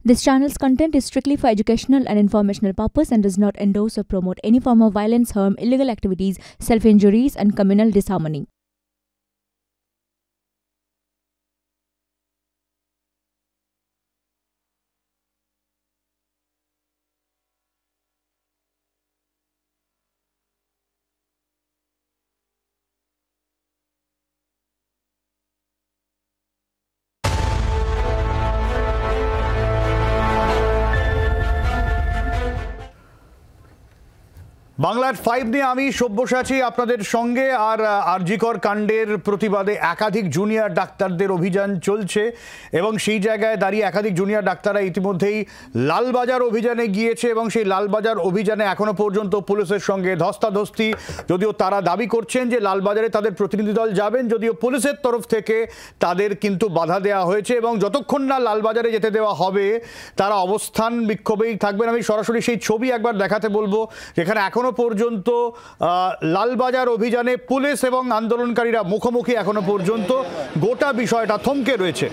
This channel's content is strictly for educational and informational purpose and does not endorse or promote any form of violence, harm, illegal activities, self-injuries, and communal disharmony. বাংলার 5 নিয়ে আমি সব্যসাচী আপনাদের সঙ্গে। আর আরজিকর কাণ্ডের প্রতিবাদে একাধিক junior ডাক্তারদের অভিযান চলছে এবং সেই জায়গায় দাঁড়িয়ে একাধিক জুনিয়র ডাক্তাররা ইতিমধ্যেই লালবাজার অভিযানে গিয়েছে এবং সেই লালবাজার অভিযানে এখনো পর্যন্ত পুলিশের সঙ্গে ধস্তাধস্তি। যদিও তারা দাবি করছেন যে লালবাজারে তাদের প্রতিনিধি দল যাবেন, যদিও পুলিশের তরফ থেকে তাদের কিন্তু বাধা দেওয়া হয়েছে এবং যতক্ষণ না লালবাজারে যেতে দেওয়া হবে তারা অবস্থান বিক্ষোভেই থাকবেন। আমি সরাসরি সেই ছবি একবার দেখাতে বলবো, যেখানে এখনো পর্যন্ত লালবাজার অভিযানে পুলিশ এবং আন্দোলনকারীরা মুখোমুখি এখনো পর্যন্ত গোটা বিষয়টা থমকে রয়েছে।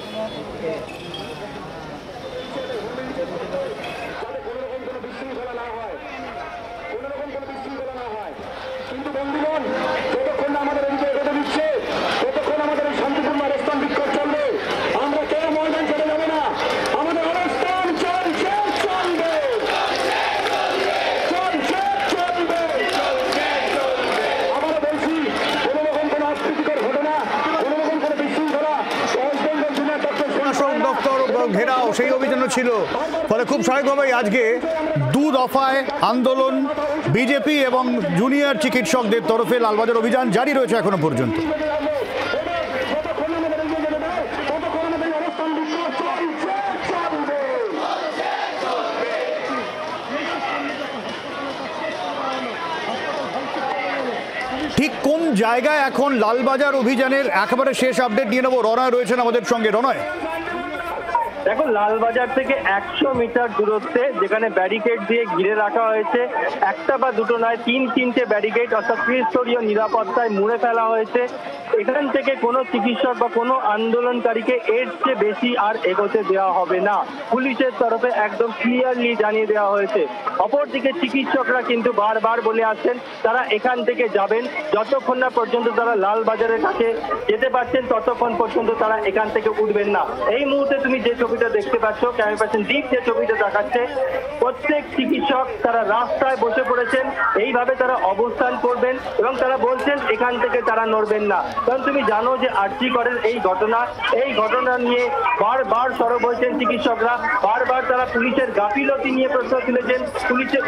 ঘেরাও সেই অভিযানও ছিল, ফলে খুব স্বাভাবিকভাবেই আজকে দু দফায় আন্দোলন বিজেপি এবং জুনিয়র চিকিৎসকদের তরফে লালবাজার অভিযান জারি রয়েছে এখনো পর্যন্ত। ঠিক কোন জায়গায় এখন লালবাজার অভিযানের একেবারে শেষ আপডেট নিয়ে নেবো। রনয় রয়েছেন আমাদের সঙ্গে। রনয়, দেখো, লালবাজার থেকে 100 মিটার দূরত্বে যেখানে ব্যারিকেড দিয়ে ঘিরে রাখা হয়েছে, একটা বা দুটো নয়, তিনটে ব্যারিকেড অর্থাৎ ত্রিস্তরীয় নিরাপত্তায় মুড়ে ফেলা হয়েছে। এখান থেকে কোনো চিকিৎসক বা কোনো আন্দোলনকারীকে এর চেয়ে বেশি আর এগোতে দেওয়া হবে না, পুলিশের তরফে একদম ক্লিয়ারলি জানিয়ে দেওয়া হয়েছে। অপরদিকে চিকিৎসকরা কিন্তু বারবার বলে আসছেন তারা এখান থেকে যাবেন, যতক্ষণ না পর্যন্ত তারা লালবাজারের কাছে যেতে পারছেন ততক্ষণ পর্যন্ত তারা এখান থেকে উঠবেন না। এই মুহূর্তে তুমি যে ছবিটা দেখতে পাচ্ছ, ক্যামেরা পার্সন দীপ যে ছবিটা দেখাচ্ছে, প্রত্যেক চিকিৎসক তারা রাস্তায় বসে পড়েছেন, এইভাবে তারা অবস্থান করবেন এবং তারা বলছেন এখান থেকে তারা নড়বেন না। কারণ তুমি জানো যে আরজিকরের এই ঘটনা নিয়ে বারবার সরব হয়েছেন চিকিৎসকরা, বারবার তারা পুলিশের গাফিলতি নিয়ে প্রশ্ন তুলেছেন,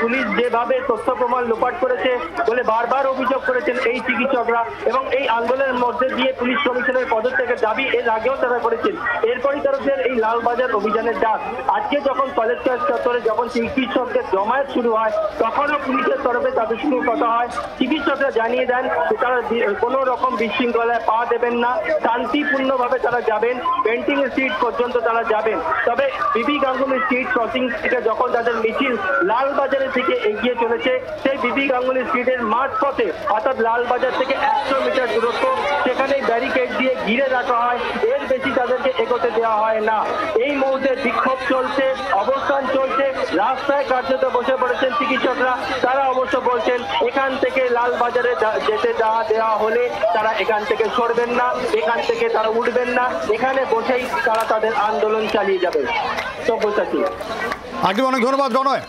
পুলিশ যেভাবে তথ্য প্রমাণ লোপাট করেছে বলে বারবার অভিযোগ করেছেন এই চিকিৎসকরা এবং এই আন্দোলনের মধ্যে দিয়ে পুলিশ কমিশনের পদত্যাগের দাবি এর আগেও তারা করেছেন। এরপরই তরফের এই লালবাজার অভিযানের ডাক। আজকে যখন কলেজ চত্বরে যখন চিকিৎসকদের জমায়েত শুরু হয় তখনও পুলিশের তরফে তাদের সঙ্গে কথা হয়। চিকিৎসকরা জানিয়ে দেন যে তারা কোনো রকম বিশৃঙ্খলায় পা দেবেন না, শান্তিপূর্ণভাবে তারা যাবেন, পেন্টিং স্ট্রিট পর্যন্ত তারা যাবেন। তবে বিবি গাঙ্গুলি স্ট্রিট ক্রসিং থেকে যখন তাদের মিছিল লালবাজারের দিকে এগিয়ে চলেছে, সেই বিবি গাঙ্গুলি স্ট্রিটের মাঝপথে অর্থাৎ লালবাজার থেকে 100 মিটার দূরত্ব, সেখানে ব্যারিকেড দিয়ে ঘিরে রাখা হয়, এর বেশি তাদেরকে এগোতে দেওয়া হয় না। এই মুহূর্তে বিক্ষোভ চলছে, অবস্থান চলছে, রাস্তায় কার্যত বসে পড়েছেন চিকিৎসকরা। তারা অবশ্য বলছেন এখান থেকে লালবাজারে যেতে দেওয়া হলে তারা এখান থেকে সরবেন না, এখান থেকে তারা উঠবেন না, এখানে বসেই তারা তাদের আন্দোলন চালিয়ে যাবে। সব্যসাচী, আগে অনেক ধন্যবাদ রনয়।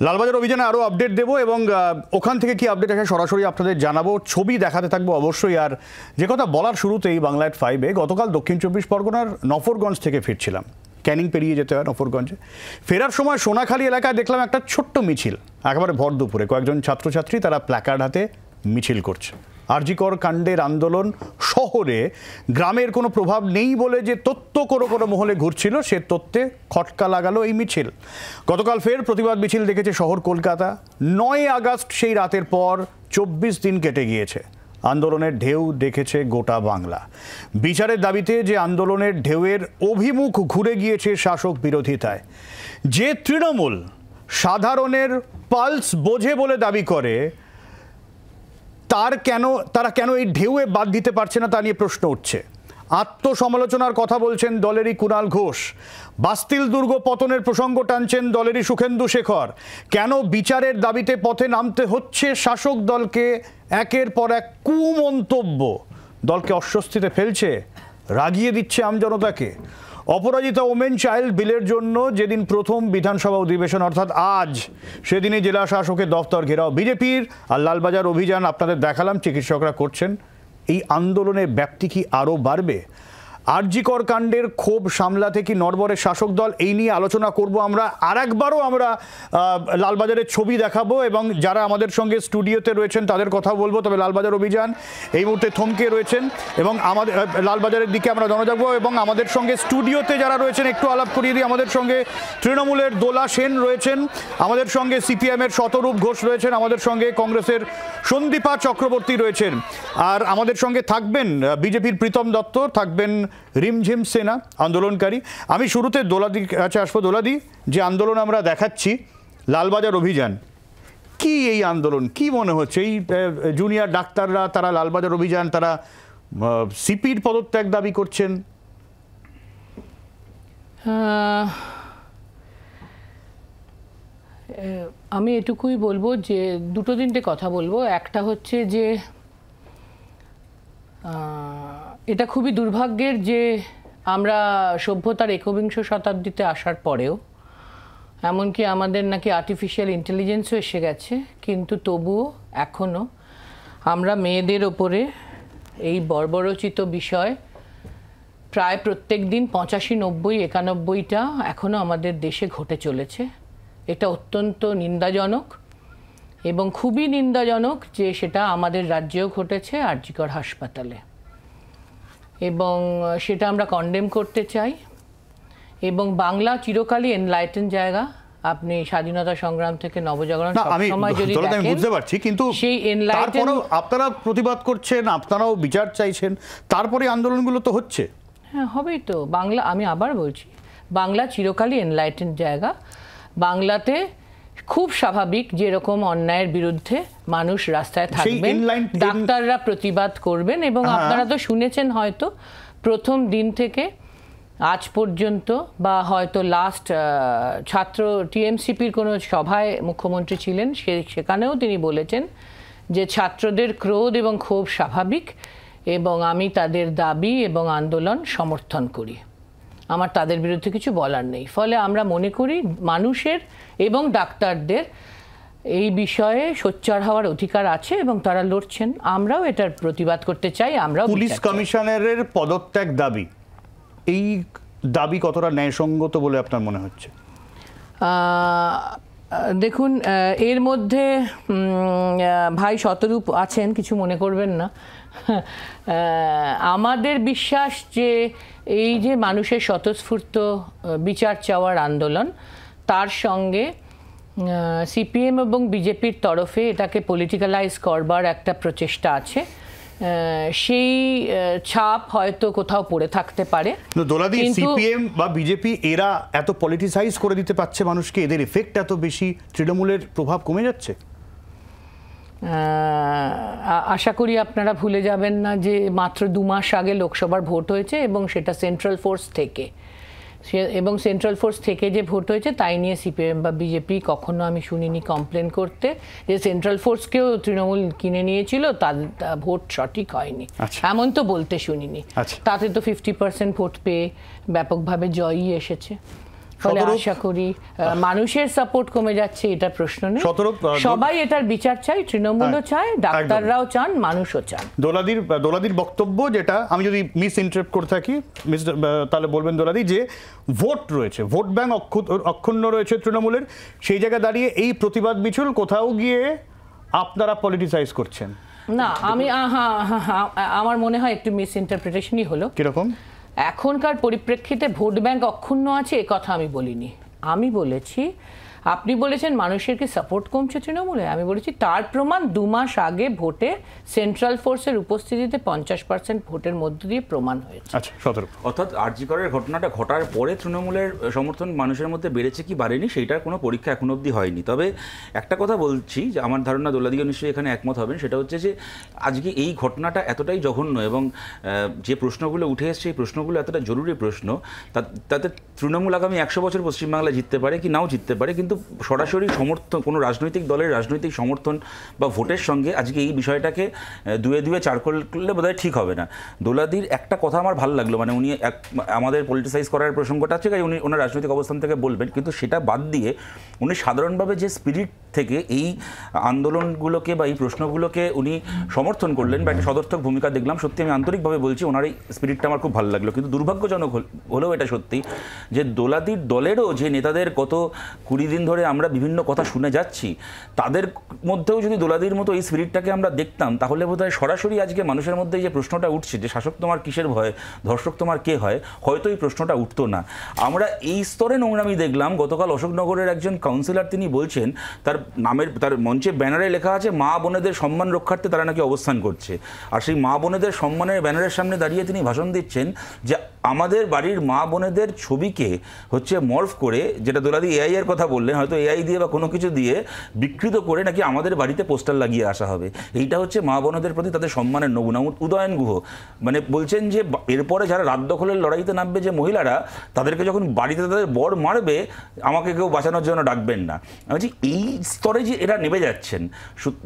লালবাজার অভিযানে আরও আপডেট দেবো এবং ওখান থেকে কি আপডেট আসে সরাসরি আপনাদের জানাবো, ছবি দেখাতে থাকবো অবশ্যই। আর যে কথা বলার শুরুতেই বাংলায় 5-এ গতকাল দক্ষিণ 24 পরগনার নফরগঞ্জ থেকে ফিরছিলাম, ক্যানিং পেরিয়ে যেতে হয় নফরগঞ্জে। ফেরার সময় সোনাখালী এলাকায় দেখলাম একটা ছোট্ট মিছিল, একেবারে ভর দুপুরে কয়েকজন ছাত্রছাত্রী তারা প্ল্যাকার্ড হাতে মিছিল করছে। আরজিকর কাণ্ডের আন্দোলন শহরে গ্রামের কোনো প্রভাব নেই বলে যে তথ্য কোনো মহলে ঘুরছিল, সে তথ্যে খটকা লাগালো এই মিছিল। গতকাল ফের প্রতিবাদ মিছিল দেখেছে শহর কলকাতা। 9 আগস্ট সেই রাতের পর 24 দিন কেটে গিয়েছে। আন্দোলনের ঢেউ দেখেছে গোটা বাংলা। বিচারের দাবিতে যে আন্দোলনের ঢেউয়ের অভিমুখ ঘুরে গিয়েছে শাসক বিরোধিতায়, যে তৃণমূল সাধারণের পালস বোঝে বলে দাবি করে, তারা কেন এই ঢেউয়ে বাদ দিতে পারছে না তা নিয়ে প্রশ্ন উঠছে। আত্মসমালোচনার কথা বলছেন দলেরই কুণাল ঘোষ, বাস্তিল দুর্গ পতনের প্রসঙ্গ টানছেন দলেরই সুখেন্দু শেখর। কেন বিচারের দাবিতে পথে নামতে হচ্ছে শাসক দলকে? একের পর এক কুমন্তব্য দলকে অস্বস্তিতে ফেলছে, রাগিয়ে দিচ্ছে আমজনতাকে। অপরাজিতা ওমেন চাইল্ড বিলের জন্য যেদিন প্রথম বিধানসভা অধিবেশন অর্থাৎ আজ, সেদিনই জেলা শাসকের দফতর ঘেরাও বিজেপির, আর লালবাজার অভিযান আপনাদের দেখালাম চিকিৎসকরা করছেন। এই আন্দোলনের ব্যাপ্তি কি আরও বাড়বে? আরজি কর কাণ্ডের ক্ষোভ সামলাতে কি নড়বড়ে শাসক দল? এই নিয়ে আলোচনা করব আমরা। আরেকবারও আমরা লালবাজারের ছবি দেখাবো এবং যারা আমাদের সঙ্গে স্টুডিওতে রয়েছেন তাদের কথা বলবো। তবে লালবাজার অভিযান এই মুহূর্তে থমকে রয়েছেন এবং আমাদের লালবাজারের দিকে আমরা জনা যাবো এবং আমাদের সঙ্গে স্টুডিওতে যারা রয়েছেন একটু আলাপ করিয়ে দিই। আমাদের সঙ্গে তৃণমূলের দোলা সেন রয়েছেন, আমাদের সঙ্গে সিপিএমের শতরূপ ঘোষ রয়েছেন, আমাদের সঙ্গে কংগ্রেসের সন্দীপা চক্রবর্তী রয়েছেন, আর আমাদের সঙ্গে থাকবেন বিজেপির প্রীতম দত্ত, থাকবেন রিমঝিম সেনা আন্দোলনকারী। আমি শুরুতে দোলাদির কাছে আসবো। দোলাদি, যে আন্দোলন আমরা দেখাচ্ছি লালবাজার অভিযান, কি এই আন্দোলন কি মনে হচ্ছে? এই জুনিয়র ডাক্তাররা, তারা লালবাজার অভিযান, তারা সিপির পদত্যাগ দাবি করছেন। আমি এটুকুই বলবো যে দুটো তিনটে কথা বলবো। একটা হচ্ছে যে এটা খুবই দুর্ভাগ্যের যে আমরা সভ্যতার একবিংশ শতাব্দীতে আসার পরেও, এমনকি আমাদের নাকি আর্টিফিশিয়াল ইন্টেলিজেন্সও এসে গেছে, কিন্তু তবুও এখনও আমরা মেয়েদের ওপরে এই বর্বরচিত বিষয় প্রায় প্রত্যেক দিন 85, 90, 91টা এখনও আমাদের দেশে ঘটে চলেছে। এটা অত্যন্ত নিন্দাজনক এবং খুবই নিন্দাজনক যে সেটা আমাদের রাজ্যেও ঘটেছে, আরজি কর হাসপাতালে, এবং সেটা আমরা কন্ডেম করতে চাই। এবং বাংলা চিরকালই এনলাইটেন জায়গা। আপনি স্বাধীনতা সংগ্রাম থেকে নবজাগরণ সবসময় যদি দেখেন, বুঝতে পারছি, কিন্তু সেই এনলাইটেন আপনারা প্রতিবাদ করছেন, আপনারাও বিচার চাইছেন, তারপরে আন্দোলনগুলো তো হচ্ছে। হ্যাঁ, হবেই তো। বাংলা, আমি আবার বলছি, বাংলা চিরকালই এনলাইটেন জায়গা। বাংলাতে খুব স্বাভাবিক যেরকম অন্যায়ের বিরুদ্ধে মানুষ রাস্তায় থাকবেন, ডাক্তাররা প্রতিবাদ করবেন। এবং আপনারা তো শুনেছেন হয়তো প্রথম দিন থেকে আজ পর্যন্ত, বা হয়তো লাস্ট ছাত্র টিএমসিপির কোনো সভায় মুখ্যমন্ত্রী ছিলেন, সেখানেও তিনি বলেছেন যে ছাত্রদের ক্রোধ এবং ক্ষোভ স্বাভাবিক এবং আমি তাদের দাবি এবং আন্দোলন সমর্থন করি। আমার তাদের বিরুদ্ধে কিছু বলার নেই। ফলে আমরা মনে করি মানুষের এবং ডাক্তারদের এই বিষয়ে সোচ্চার হওয়ার অধিকার আছে এবং তারা লড়ছেন। আমরাও এটার প্রতিবাদ করতে চাই। আমরাও পুলিশ কমিশনারের পদত্যাগ দাবি, এই দাবি কতটা ন্যায়সঙ্গত বলে আপনার মনে হচ্ছে? দেখুন, এর মধ্যে ভাই শতরূপ আছেন, কিছু মনে করবেন না। আমাদের বিশ্বাস যে এই যে মানুষের স্বতঃস্ফূর্ত বিচার চাওয়ার আন্দোলন, তার সঙ্গে সিপিএম এবং বিজেপির তরফে এটাকে পলিটিক্যালাইজ করবার একটা প্রচেষ্টা আছে। সেই ছাপ হয়তো কোথাও পড়ে থাকতে পারে। দোলাদি, সিপিএম বা বিজেপি এরা এত পলিটিসাইজ করে দিতে পারছে মানুষকে, এদের এফেক্ট এত বেশি, তৃণমূলের প্রভাব কমে যাচ্ছে? আশা করি আপনারা ভুলে যাবেন না যে মাত্র 2 মাস আগে লোকসভার ভোট হয়েছে এবং সেটা সেন্ট্রাল ফোর্স থেকে, এবং সেন্ট্রাল ফোর্স থেকে যে ভোট হয়েছে তাই নিয়ে সিপিএম বা বিজেপি কখনো আমি শুনিনি কমপ্লেন করতে যে সেন্ট্রাল ফোর্সকেও তৃণমূল কিনে নিয়েছিল, তাদের ভোট সঠিক হয়নি, এমন তো বলতে শুনিনি। তাতে তো 50% ভোট পেয়ে ব্যাপকভাবে জয়ই এসেছে। ফলে আশা করি মানুষের সাপোর্ট কমে যাচ্ছে, এটা প্রশ্ন নেই। সবাই এটার বিচার চাই, তৃণমূলও চায়, ডাক্তাররাও চান, মানুষও চান। দোলাদির বক্তব্য, যেটা আমি যদি মিস ইন্টারপ্রেট করে থাকি তাহলে বলবেন দোলাদি, যে ভোট রয়েছে, ভোট ব্যাংক অক্ষুণ্ণ রয়েছে তৃণমূলের, সেই জায়গায় দাঁড়িয়ে এই প্রতিবাদ মিছিল কোথাও গিয়ে আপনারা পলিটিসাইজ করছেন। না, আমি আমার মনে হয় একটু মিস ইন্টারপ্রিটেশনই হলো। কিরকম? এখনকার পরিপ্রেক্ষিতে ভোট ব্যাংক অক্ষুণ্ণ আছে এ কথা আমি বলিনি। আমি বলেছি আপনি বলেছেন মানুষের কি সাপোর্ট কমছে তৃণমূলে, আমি বলেছি তার প্রমাণ 2 মাস আগে ভোটে সেন্ট্রাল ফোর্সের উপস্থিতিতে 50% ভোটের মধ্য দিয়ে প্রমাণ হয়েছে। আচ্ছা, অর্থাৎ আরজি করের ঘটনাটা ঘটার পরে তৃণমূলের সমর্থন মানুষের মধ্যে বেড়েছে কি বাড়েনি সেইটার কোনো পরীক্ষা এখনো অবধি হয়নি। তবে একটা কথা বলছি যে আমার ধারণা দোলাদিও নিশ্চয়ই এখানে একমত হবেন, সেটা হচ্ছে যে আজকে এই ঘটনাটা এতটাই জঘন্য এবং যে প্রশ্নগুলো উঠে এসছে এই প্রশ্নগুলো এতটা জরুরি প্রশ্ন, তাতে তৃণমূল আগামী 100 বছর পশ্চিমবাংলায় জিততে পারে কি নাও জিততে পারে, কিন্তু সরাসরি সমর্থন কোনো রাজনৈতিক দলের রাজনৈতিক সমর্থন বা ভোটের সঙ্গে আজকে এই বিষয়টাকে দুয়ে 4 করলে বোধহয় ঠিক হবে না। দোলাদির একটা কথা আমার ভালো লাগলো, মানে উনি আমাদের পলিটিসাইজ করার প্রসঙ্গটা আছে, উনি ওনার রাজনৈতিক অবস্থান থেকে বলবেন, কিন্তু সেটা বাদ দিয়ে উনি সাধারণভাবে যে স্পিরিট থেকে এই আন্দোলনগুলোকে বা এই প্রশ্নগুলোকে উনি সমর্থন করলেন বা একটা সদর্থক ভূমিকা দেখলাম। সত্যি আমি আন্তরিকভাবে বলছি ওনার এই স্পিরিটটা আমার খুব ভালো লাগলো। কিন্তু দুর্ভাগ্যজনক হলেও এটা সত্যি যে দোলাদির দলেরও যে নেতাদের গত 20 দিন ধরে আমরা বিভিন্ন কথা শুনে যাচ্ছি, তাদের মধ্যেও যদি দোলাদির মতো এই স্পিরিটটাকে আমরা দেখতাম, তাহলে বোধহয় সরাসরি আজকে মানুষের মধ্যে যে প্রশ্নটা উঠছে যে শাসক তোমার কিসের ভয়, ধর্ষক তোমার কে হয়, হয়তো এই প্রশ্নটা উঠতো না। আমরা এই স্তরে নোংরামি দেখলাম। গতকাল অশোকনগরের একজন কাউন্সিলর তিনি বলছেন তার মঞ্চে ব্যানারে লেখা আছে মা বোনেদের সম্মান রক্ষার্থে তারা নাকি অবস্থান করছে, আর সেই মা বোনেদের সম্মানের ব্যানারের সামনে দাঁড়িয়ে তিনি ভাষণ দিচ্ছেন যে আমাদের বাড়ির মা বোনেদের ছবিকে হচ্ছে মর্ফ করে, যেটা দোলাদি এআই এর কথা বললেন, হয়তো এআই দিয়ে বা কোনো কিছু দিয়ে বিকৃত করে নাকি আমাদের বাড়িতে পোস্টার লাগিয়ে আসা হবে। এইটা হচ্ছে মা বোনেদের প্রতি তাদের সম্মানের নমুনা। উদয়ন গুহ মানে বলছেন যে এরপরে যারা রাত দখলের লড়াইতে নামবে যে মহিলারা, তাদেরকে যখন বাড়িতে তাদের বর মারবে আমাকে কেউ বাঁচানোর জন্য ডাকবেন না। আমি বলছি এই স্তরে যে এরা নেমে যাচ্ছেন,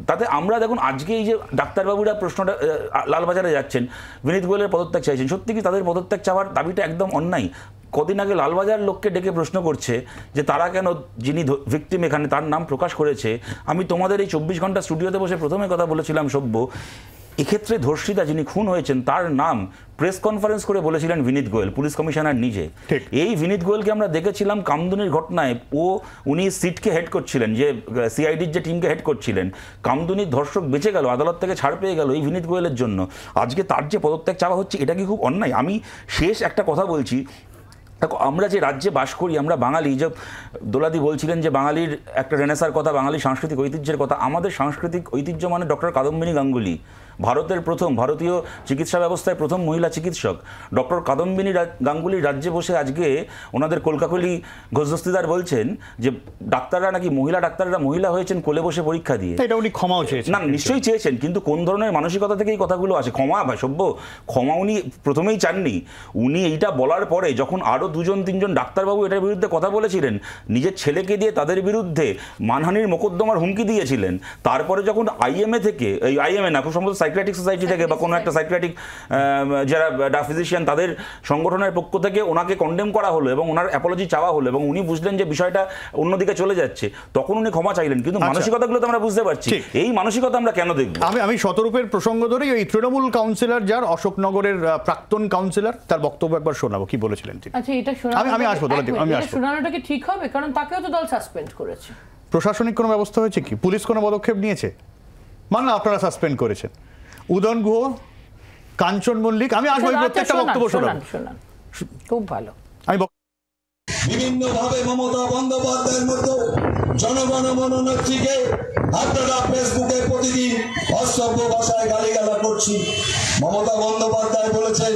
তাতে আমরা দেখুন আজকে এই যে ডাক্তারবাবুরা প্রশ্নটা লালবাজারে যাচ্ছেন, বিনীত গোয়েলের পদত্যাগ চাইছেন, সত্যি কি তাদের পদত্যাগ চাওয়ার দাবিটা একদম অন্যায়? কদিন আগে লালবাজার লোককে ডেকে প্রশ্ন করছে যে তারা কেন, যিনি ভিকটিম এখানে তার নাম প্রকাশ করেছে। আমি তোমাদের এই 24 ঘন্টা স্টুডিওতে বসে প্রথমে কথা বলেছিলাম সভ্য, এক্ষেত্রে ধর্ষিতা যিনি খুন হয়েছেন তার নাম প্রেস কনফারেন্স করে বলেছিলেন বিনীত গোয়েল, পুলিশ কমিশনার নিজে। এই বিনীত গোয়েলকে আমরা দেখেছিলাম কামদুনির ঘটনায়, উনি সিটকে হেড করছিলেন, যে সিআইডির যে টিমকে হেড করছিলেন। কামদুনির ধর্ষক বেঁচে গেল, আদালত থেকে ছাড় পেয়ে গেল এই বিনীত গোয়েলের জন্য। আজকে তার যে পদত্যাগ চাওয়া হচ্ছে, এটা কি খুব অন্যায়? আমি শেষ একটা কথা বলছি, দেখো আমরা যে রাজ্যে বাস করি, আমরা বাঙালি, যে দোলাদি বলছিলেন যে বাঙালির একটা রেনেসার কথা, বাঙালির সাংস্কৃতিক ঐতিহ্যের কথা। আমাদের সাংস্কৃতিক ঐতিহ্য মানে ডক্টর কাদম্বিনী গাঙ্গুলি, ভারতের প্রথম, ভারতীয় চিকিৎসা ব্যবস্থায় প্রথম মহিলা চিকিৎসক। ডক্টর কাদম্বিনী গাঙ্গুলি রাজ্যে বসে আজকে ওনাদের কলকাকলি ঘোষদস্তিদার বলছেন যে ডাক্তাররা নাকি, মহিলা ডাক্তাররা মহিলা হয়েছেন কোলে বসে পরীক্ষা দিয়ে। এটা উনি ক্ষমাও চেয়েছেন। না, নিশ্চয়ই চেয়েছেন, কিন্তু কোন ধরনের মানসিকতা থেকে এই কথাগুলো আসে? ক্ষমা ভাই সভ্য, ক্ষমা উনি প্রথমেই চাননি। উনি এইটা বলার পরে যখন আরও 2-3জন ডাক্তারবাবু এটার বিরুদ্ধে কথা বলেছিলেন, নিজের ছেলেকে দিয়ে তাদের বিরুদ্ধে মানহানির মোকদ্দমার হুমকি দিয়েছিলেন, তারপরে যখন আইএমএ থেকে, এই আইএমএ না, খুব সম্ভবত সাইকিয়াট্রিক সোসাইটি থেকে বা কোনো একটা সাইকিয়াট্রিক যারা ফিজিশিয়ান তাদের সংগঠনের পক্ষ থেকে ওনাকে কন্ডেম করা হলো এবং ওনার অ্যাপোলজি চাওয়া হলো এবং উনি বুঝলেন যে বিষয়টা অন্যদিকে চলে যাচ্ছে, তখন উনি ক্ষমা চাইলেন। কিন্তু মানসিকতাগুলো তো আমরা বুঝতে পারছি, এই মানসিকতা আমরা কেন দেখব? আমি শতরূপের প্রসঙ্গ ধরেই ওই তৃণমূল কাউন্সিলর যার অশোকনগরের প্রাক্তন কাউন্সিলর, তার বক্তব্য একবার শোনাবো, কি বলেছিলেন তিনি। আচ্ছা, এটা আমি আসবো, আমি আসবো। শোনানোটা কি ঠিক হবে? কারণ তাকেও তো দল সাসপেন্ড করেছে। প্রশাসনিক কোনো ব্যবস্থা হয়েছে কি? পুলিশ কোনো পদক্ষেপ নিয়েছে? না, আপনারা সাসপেন্ড করেছেন। উদয়ন গুহ, কাঞ্চন মল্লিক, আমি আসবো, প্রত্যেকটা বক্তব্য শোনান। খুব ভালো। আমি বিভিন্ন ভাবে মমতা বন্দ্যোপাধ্যায়ের মতো জনগণ মনোনেত্রীকে আপনারা ফেসবুকে প্রতিদিন অসভ্য ভাষায় গালিগালা করছি। মমতা বন্দ্যোপাধ্যায় বলেছেন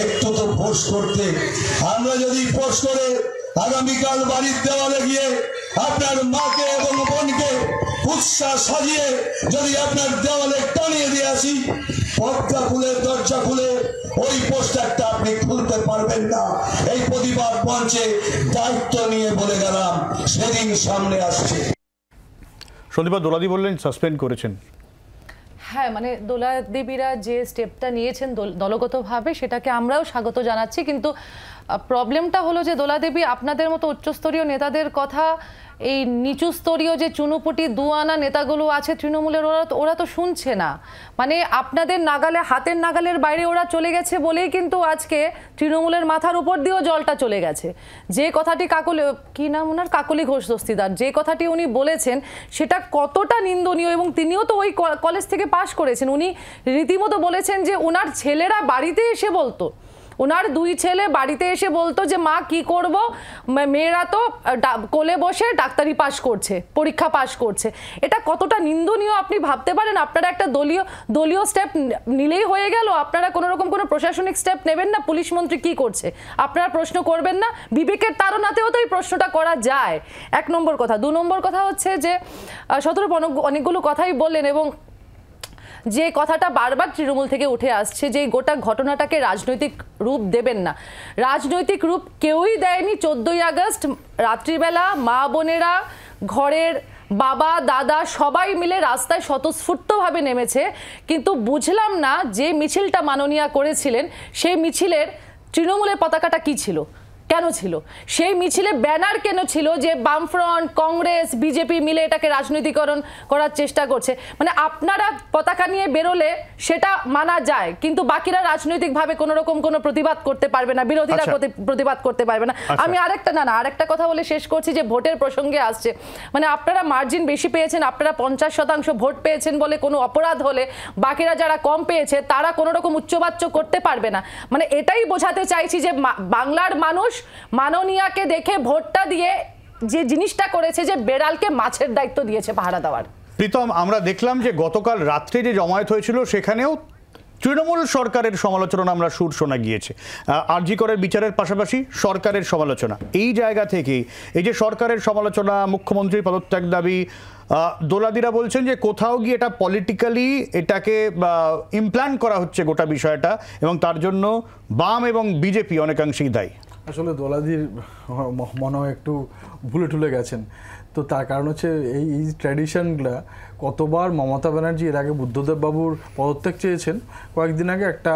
একটু তো পোস্ট করতে। আমরা যদি পোস্ট করে আগামীকাল বাড়ির দেওয়ালে গিয়ে আপনার মাকে এবং বোনকে উৎসাহ সাজিয়ে যদি আপনার দেওয়ালে টানিয়ে দিয়ে আসি, পর্দা খুলে দরজা খুলে ওই পোস্টারটা আপনি খুলতে পারবেন না। এই প্রতিবাদ মঞ্চে দায়িত্ব নিয়ে বলে গেলাম, সেদিন সামনে আসছে। সন্দীপা, দোলাদি বললেন সাসপেন্ড করেছেন। হ্যাঁ, মানে দোলা দেবীরা যে স্টেপটা নিয়েছেন দলগতভাবে, সেটাকে আমরাও স্বাগত জানাচ্ছি। কিন্তু প্রবলেমটা হলো যে দোলা দেবী আপনাদের মতো উচ্চস্তরীয় নেতাদের কথা এই নিচু স্তরীয় যে চুনুপুটি দুয়ানা নেতাগুলো আছে তৃণমূলের, ওরা তো শুনছে না। মানে আপনাদের নাগালে, হাতের নাগালের বাইরে ওরা চলে গেছে বলেই কিন্তু আজকে তৃণমূলের মাথার উপর দিয়েও জলটা চলে গেছে। যে কথাটি কি নাম ওনার, কাকলি ঘোষ দস্তিদার, যে কথাটি উনি বলেছেন সেটা কতটা নিন্দনীয়। এবং তিনিও তো ওই কলেজ থেকে পাশ করেছেন। উনি রীতিমতো বলেছেন যে ওনার ছেলেরা বাড়িতে এসে বলতো, ওনার 2 ছেলে বাড়িতে এসে বলতো যে মা কি করব, মেয়েরা তো কোলে বসে ডাক্তারি পাস করছে, পরীক্ষা পাস করছে। এটা কতটা নিন্দনীয় আপনি ভাবতে পারেন? আপনারা একটা দলীয় স্টেপ নিলেই হয়ে গেল, আপনারা কোনো রকম কোনো প্রশাসনিক স্টেপ নেবেন না? পুলিশ মন্ত্রী কি করছে আপনারা প্রশ্ন করবেন না? বিবেকের তাড়নাতেও তো এই প্রশ্নটা করা যায়। 1 নম্বর কথা। 2 নম্বর কথা হচ্ছে যে শতরূপ অনেকগুলো কথাই বললেন, এবং যে কথাটা বারবার তৃণমূল থেকে উঠে আসছে যে গোটা ঘটনাটাকে রাজনৈতিক রূপ দেবেন না, রাজনৈতিক রূপ কেউই দেয়নি। 14ই আগস্ট রাত্রিবেলা মা বোনেরা, ঘরের বাবা দাদা সবাই মিলে রাস্তায় স্বতঃস্ফূর্তভাবে নেমেছে, কিন্তু বুঝলাম না যে মিছিলটা মাননীয়া করেছিলেন সেই মিছিলের তৃণমূলের পতাকাটা কি ছিল, কেন ছিল? সেই মিছিলে ব্যানার কেন ছিল যে বামফ্রন্ট, কংগ্রেস, বিজেপি মিলে এটাকে রাজনৈতিকরণ করার চেষ্টা করছে? মানে আপনারা পতাকা নিয়ে বেরোলে সেটা মানা যায়, কিন্তু বাকিরা রাজনৈতিকভাবে কোনো রকম কোনো প্রতিবাদ করতে পারবে না, বিরোধীরা প্রতিবাদ করতে পারবে না। আমি আরেকটা কথা বলে শেষ করছি, যে ভোটের প্রসঙ্গে আসছে, মানে আপনারা মার্জিন বেশি পেয়েছেন, আপনারা 50% ভোট পেয়েছেন বলে কোনো অপরাধ হলে বাকিরা যারা কম পেয়েছে তারা কোনো রকম উচ্চবাচ্য করতে পারবে না। মানে এটাই বোঝাতে চাইছি যে বাংলার মানুষ মাননীয়াকে দেখে ভোটটা দিয়ে যে জিনিসটা করেছে, যে বেড়ালকে মাছের দায়িত্ব দিয়েছে পাহারা দেওয়ার। প্রীতম, আমরা দেখলাম যে গতকাল রাত্রে যে জমায়েত হয়েছিল সেখানেও তৃণমূল সরকারের সমালোচনা আমরা সুর শোনা গিয়েছে। আরজি করের বিচারের পাশাপাশি সরকারের সমালোচনা, এই জায়গা থেকে এই যে সরকারের সমালোচনা, মুখ্যমন্ত্রীর পদত্যাগ দাবি, দোলাদিরা বলছেন যে কোথাও গিয়ে এটা পলিটিক্যালি এটাকে ইমপ্ল্যান্ট করা হচ্ছে গোটা বিষয়টা, এবং তার জন্য বাম এবং বিজেপি অনেকাংশেই দায়ী। আসলে দোলাদির মনে হয় একটু ভুলে টুলে গেছেন। তো তার কারণ হচ্ছে এই ট্র্যাডিশনগুলা কতবার মমতা ব্যানার্জি এর আগে বুদ্ধদেব বাবুর পদত্যাগ চেয়েছেন। কয়েকদিন আগে একটা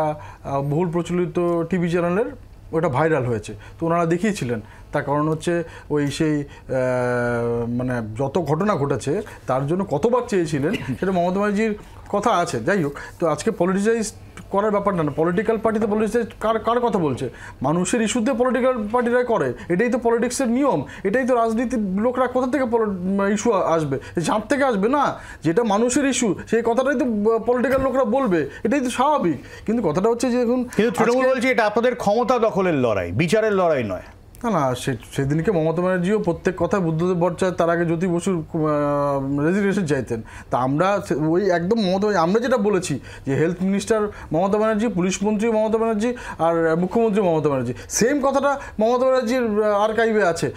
বহুল প্রচলিত টিভি চ্যানেলের ওটা ভাইরাল হয়েছে, তো ওনারা দেখিয়েছিলেন। তার কারণ হচ্ছে সেই মানে যত ঘটনা ঘটেছে তার জন্য কতবার চেয়েছিলেন সেটা মমতা ব্যানার্জির কথা আছে। যাই হোক, তো আজকে পলিটিসাইজ করার ব্যাপারটা না, পলিটিক্যাল পার্টিতে পলিটিসাইজ কার কথা বলছে? মানুষের ইস্যুতে পলিটিক্যাল পার্টিরাই করে, এটাই তো পলিটিক্সের নিয়ম, এটাই তো রাজনীতির লোকরা কোথা থেকে ইস্যু আসবে? ঝাঁপ থেকে আসবে না, যেটা মানুষের ইস্যু সেই কথাটাই তো পলিটিক্যাল লোকরা বলবে, এটাই তো স্বাভাবিক। কিন্তু কথাটা হচ্ছে যে এখন তৃণমূল বলছে এটা আপনাদের ক্ষমতা দখলের লড়াই, বিচারের লড়াই নয়। না, সেদিনকে মমতা ব্যানার্জিও প্রত্যেক কথায় বুদ্ধদেব ভট্টাচার্য তার আগে জ্যোতি বসুর রেজিগনেশন চাইতেন। তা আমরা ওই একদম আমরা যেটা বলেছি যে health minister Mamata Banerjee, police মন্ত্রী মমতা ব্যানার্জি, আর মুখ্যমন্ত্রী মমতা ব্যানার্জি, সেম কথাটা মমতা ব্যানার্জির আর্কাইভে আছে,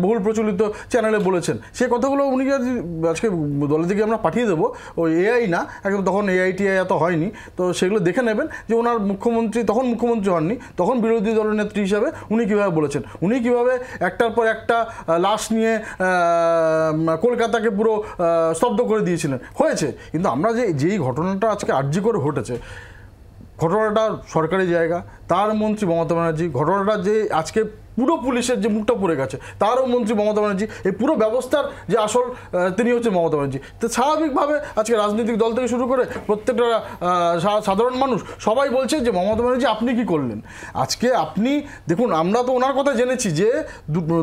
বহুল প্রচলিত চ্যানেলে বলেছেন। সেই কথাগুলো উনি আজকে দলের দিকে আমরা পাঠিয়ে দেবো, ওই এআই না, একদম তখন এআইটিআই এত হয়নি, তো সেগুলো দেখে নেবেন যে ওনার মুখ্যমন্ত্রী তখন মুখ্যমন্ত্রী হননি, তখন বিরোধী দলের নেত্রী হিসাবে উনি কীভাবে বলেছেন, উনি কীভাবে একটার পর একটা লাশ নিয়ে কলকাতাকে পুরো স্তব্ধ করে দিয়েছিলেন। হয়েছে, কিন্তু আমরা যেই ঘটনাটা আজকে আরজি করে ঘটেছে, ঘটনাটা সরকারি জায়গা, তার মন্ত্রী মমতা ব্যানার্জি, ঘটনাটা যে আজকে পুরো পুলিশের যে মুখটা পড়ে গেছে তারও মন্ত্রী মমতা ব্যানার্জি, এই পুরো ব্যবস্থার যে আসল তিনি হচ্ছে মমতা ব্যানার্জি। তো স্বাভাবিকভাবে আজকে রাজনৈতিক দল থেকে শুরু করে প্রত্যেকটা সাধারণ মানুষ সবাই বলছে যে মমতা ব্যানার্জি আপনি কি করলেন। আজকে আপনি দেখুন, আমরা তো ওনার কথা জেনেছি যে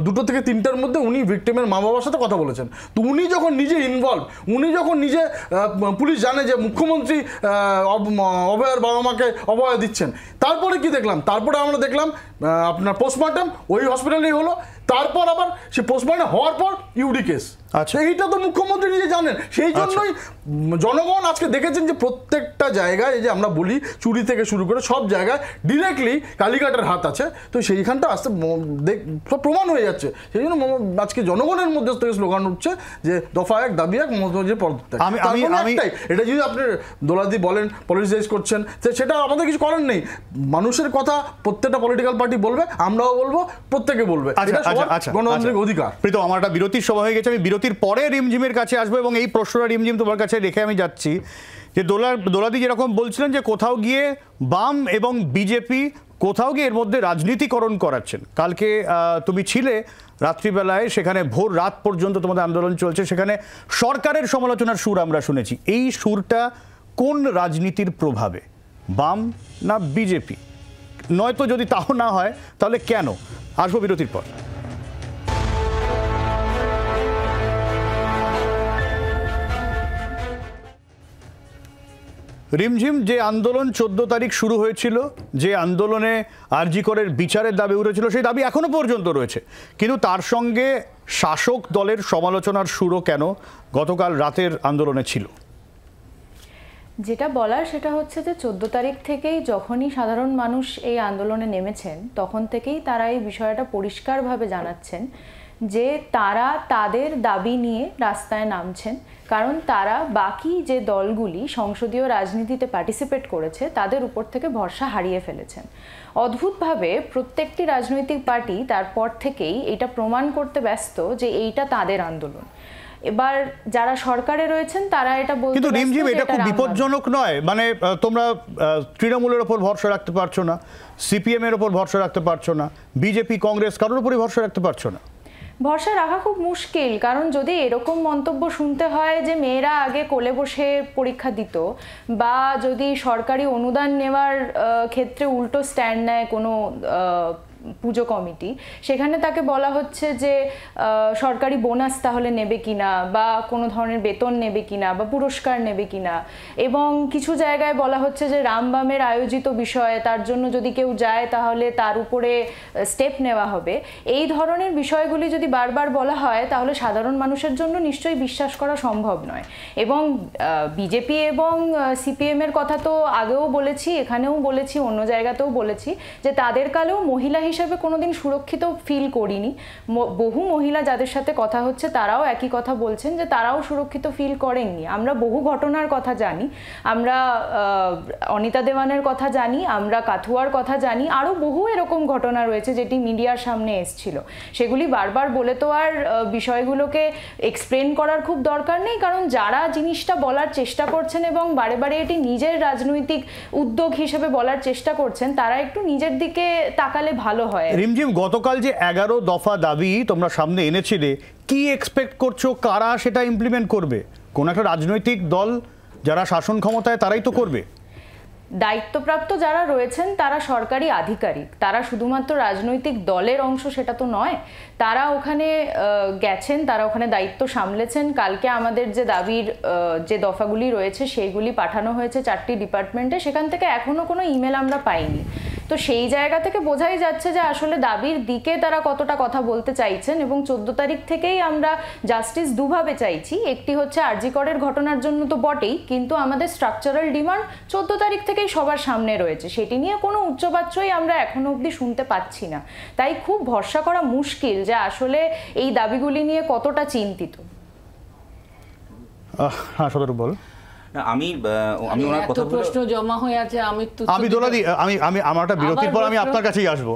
2 থেকে 3টার মধ্যে উনি ভিক্টিমের মা বাবার সাথে কথা বলেছেন। তো উনি যখন নিজে ইনভলভ, উনি যখন নিজে পুলিশ জানে যে মুখ্যমন্ত্রী অভয়ের বাবা মাকে অভয় দিচ্ছেন, তারপরে কি দেখলাম? তারপরে আমরা দেখলাম আপনার পোস্টমর্টম ওই হসপিটালেই হলো, তারপর আবার সে পোস্টমর্টম হওয়ার পর ইউডি কেস। আচ্ছা, এইটা তো মুখ্যমন্ত্রী নিজে জানেন। সেই জন্যই জনগণ আজকে দেখেছেন যে প্রত্যেকটা জায়গায়, এই যে আমরা বলি চুরি থেকে শুরু করে সব জায়গায় ডিরেক্টলি কালীঘাটের হাত আছে, তো সেইখানটা আসতে সব প্রমাণ হয়ে যাচ্ছে। সেই জন্য আজকে জনগণের মধ্যে থেকে স্লোগান উঠছে যে দফা 1 দাবি 1 মমতা ব্যানার্জির পদত্যাগ। এটা যদি আপনি দোলাদি বলেন পলিটিসাইজ করছেন, সেটা আমাদের কিছু করার নেই। মানুষের কথা প্রত্যেকটা পলিটিক্যাল পার্টি বলবে, আমরাও বলবো, প্রত্যেকে বলবে, গণতান্ত্রিক অধিকার। প্রীতম, আমার একটা বিরতির সময় হয়ে গেছে, আমি বিরতির পরে রিমঝিমের কাছে আসবো, এবং এই প্রশ্নটা রিমঝিম তোমার কাছে রেখে আমি যাচ্ছি যে দোলাদি যেরকম বলছিলেন যে কোথাও গিয়ে বাম এবং বিজেপি কোথাও গিয়ে এর মধ্যে রাজনীতিকরণ করাচ্ছেন। কালকে তুমি ছিলে রাত্রিবেলায়, সেখানে ভোর রাত পর্যন্ত তোমাদের আন্দোলন চলছে, সেখানে সরকারের সমালোচনার সুর আমরা শুনেছি। এই সুরটা কোন রাজনীতির প্রভাবে, বাম না বিজেপি? নয়তো যদি তাও না হয় তাহলে কেন? আসবো বিরতির পর। রিমঝিম যে আন্দোলন 14 তারিখ শুরু হয়েছিল, যে আন্দোলনে আরজি করের বিচারের দাবি উঠেছিল, সেই দাবি এখনো পর্যন্ত রয়েছে, কিন্তু তার সঙ্গে শাসক দলের সমালোচনার সুরও কেন গতকাল রাতের আন্দোলনে ছিল? যেটা বলার সেটা হচ্ছে যে 14 তারিখ থেকেই যখনই সাধারণ মানুষ এই আন্দোলনে নেমেছেন তখন থেকেই তারা এই বিষয়টা পরিষ্কারভাবে জানাচ্ছেন যে তারা তাদের দাবি নিয়ে রাস্তায় নামছেন, কারণ তারা বাকি যে দলগুলি সংসদীয় রাজনীতিতে পার্টিসিপেট করেছে তাদের উপর থেকে ভরসা হারিয়ে ফেলেছেন। অদ্ভুতভাবে প্রত্যেকটি রাজনৈতিক পার্টি তারপর থেকেই এটা প্রমাণ করতে ব্যস্ত যে এইটা তাদের আন্দোলন। এবার যারা সরকারে রয়েছেন তারা এটা বলতে, কিন্তু রিমঝিম এটা খুব বিপজ্জনক নয়? মানে তোমরা তৃণমূলের ওপর ভরসা রাখতে পারছো না, সিপিএম এর ওপর ভরসা রাখতে পারছো না, বিজেপি কংগ্রেস কারোর উপরই ভরসা রাখতে পারছো না? ভরসা রাখা খুব মুশকিল, কারণ যদি এরকম মন্তব্য শুনতে হয় যে মেয়েরা আগে কোলে বসে পরীক্ষা দিত, বা যদি সরকারি অনুদান নেওয়ার ক্ষেত্রে উল্টো স্ট্যান্ড নেয় কোনো পুজো কমিটি, সেখানে তাকে বলা হচ্ছে যে সরকারি বোনাস তাহলে নেবে কিনা, বা কোনো ধরনের বেতন নেবে কিনা, বা পুরস্কার নেবে কিনা, এবং কিছু জায়গায় বলা হচ্ছে যে রামবামের আয়োজিত বিষয়ে তার জন্য যদি কেউ যায় তাহলে তার উপরে স্টেপ নেওয়া হবে। এই ধরনের বিষয়গুলি যদি বারবার বলা হয় তাহলে সাধারণ মানুষের জন্য নিশ্চয়ই বিশ্বাস করা সম্ভব নয়। এবং বিজেপি এবং সিপিএম এর কথা তো আগেও বলেছি, এখানেও বলেছি, অন্য জায়গাতেও বলেছি যে তাদের কালেও মহিলা হিসেবে কোনোদিন সুরক্ষিত ফিল করিনি। বহু মহিলা যাদের সাথে কথা হচ্ছে তারাও একই কথা বলছেন যে তারাও সুরক্ষিত ফিল করেননি। আমরা বহু ঘটনার কথা জানি, আমরা অনিতা দেওয়ানের কথা জানি, আমরা কাথুয়ার কথা জানি, আরও বহু এরকম ঘটনা রয়েছে যেটি মিডিয়ার সামনে এসছিল। সেগুলি বারবার বলে তো আর বিষয়গুলোকে এক্সপ্লেন করার খুব দরকার নেই, কারণ যারা জিনিসটা বলার চেষ্টা করছেন এবং বারে বারে এটি নিজের রাজনৈতিক উদ্যোগ হিসেবে বলার চেষ্টা করছেন, তারা একটু নিজের দিকে তাকালে ভালো হয়। রিমঝিম, গতকাল যে 11 দফা দাবি তোমরা সামনে এনেছিলে, কি এক্সপেক্ট করছো কারা সেটা ইমপ্লিমেন্ট করবে? কোন একটা রাজনৈতিক দল যারা শাসন ক্ষমতায় তারাই তো করবে। দায়িত্বপ্রাপ্ত যারা রয়েছেন তারা সরকারি আধিকারিক, তারা শুধুমাত্র রাজনৈতিক দলের অংশ সেটা তো নয়। তারা ওখানে গেছেন, তারা ওখানে দায়িত্ব সামলেছেন। কালকে আমাদের যে দাবির যে দফাগুলি রয়েছে সেইগুলি পাঠানো হয়েছে 4টি ডিপার্টমেন্টে, সেখান থেকে এখনো কোনো ইমেল আমরা পাইনি। তো সেই জায়গা থেকে বোঝাই যাচ্ছে যে আসলে দাবির দিকে তারা কতটা কথা বলতে চাইছেন। এবং 14 তারিখ থেকেই আমরা জাস্টিস দুভাবে চাইছি। একটি হচ্ছে আরজি করের ঘটনার জন্য তো বটেই, কিন্তু আমাদের স্ট্রাকচারাল ডিমান্ড 14 তারিখ থেকেই সবার সামনে রয়েছে, সেটি নিয়ে কোনো উচ্চবাচ্যই আমরা এখনো অবধি শুনতে পাচ্ছি না। তাই খুব ভরসা করা মুশকিল যে আসলে এই দাবিগুলি নিয়ে কতটা চিন্তিত। হ্যাঁ, সদর বল। আমি ওনার কথা প্রশ্ন জমা হয়ে আছে, আমি দোলাদি, আমি আমার একটা বিরতির পর আমি আপনার কাছেই আসবো,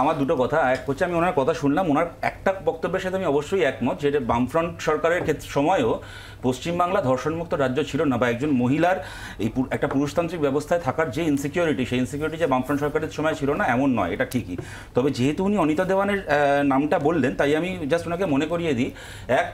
আমার দুটো কথা। এক হচ্ছে আমি ওনার কথা শুনলাম, ওনার একটা বক্তব্যের সাথে আমি অবশ্যই একমত, যেটা বামফ্রন্ট সরকারের সময়ও পশ্চিমবাংলা ধর্ষণমুক্ত রাজ্য ছিল না, বা একজন মহিলার এই একটা পুরুষতান্ত্রিক ব্যবস্থায় থাকার যে ইনসিকিউরিটি, সেই ইনসিকিউরিটি যে বামফ্রন্ট সরকারের সময় ছিল না এমন নয়, এটা ঠিকই। তবে যেহেতু উনি অনিতা দেওয়ানের নামটা বললেন, তাই আমি জাস্ট ওনাকে মনে করিয়ে দিই,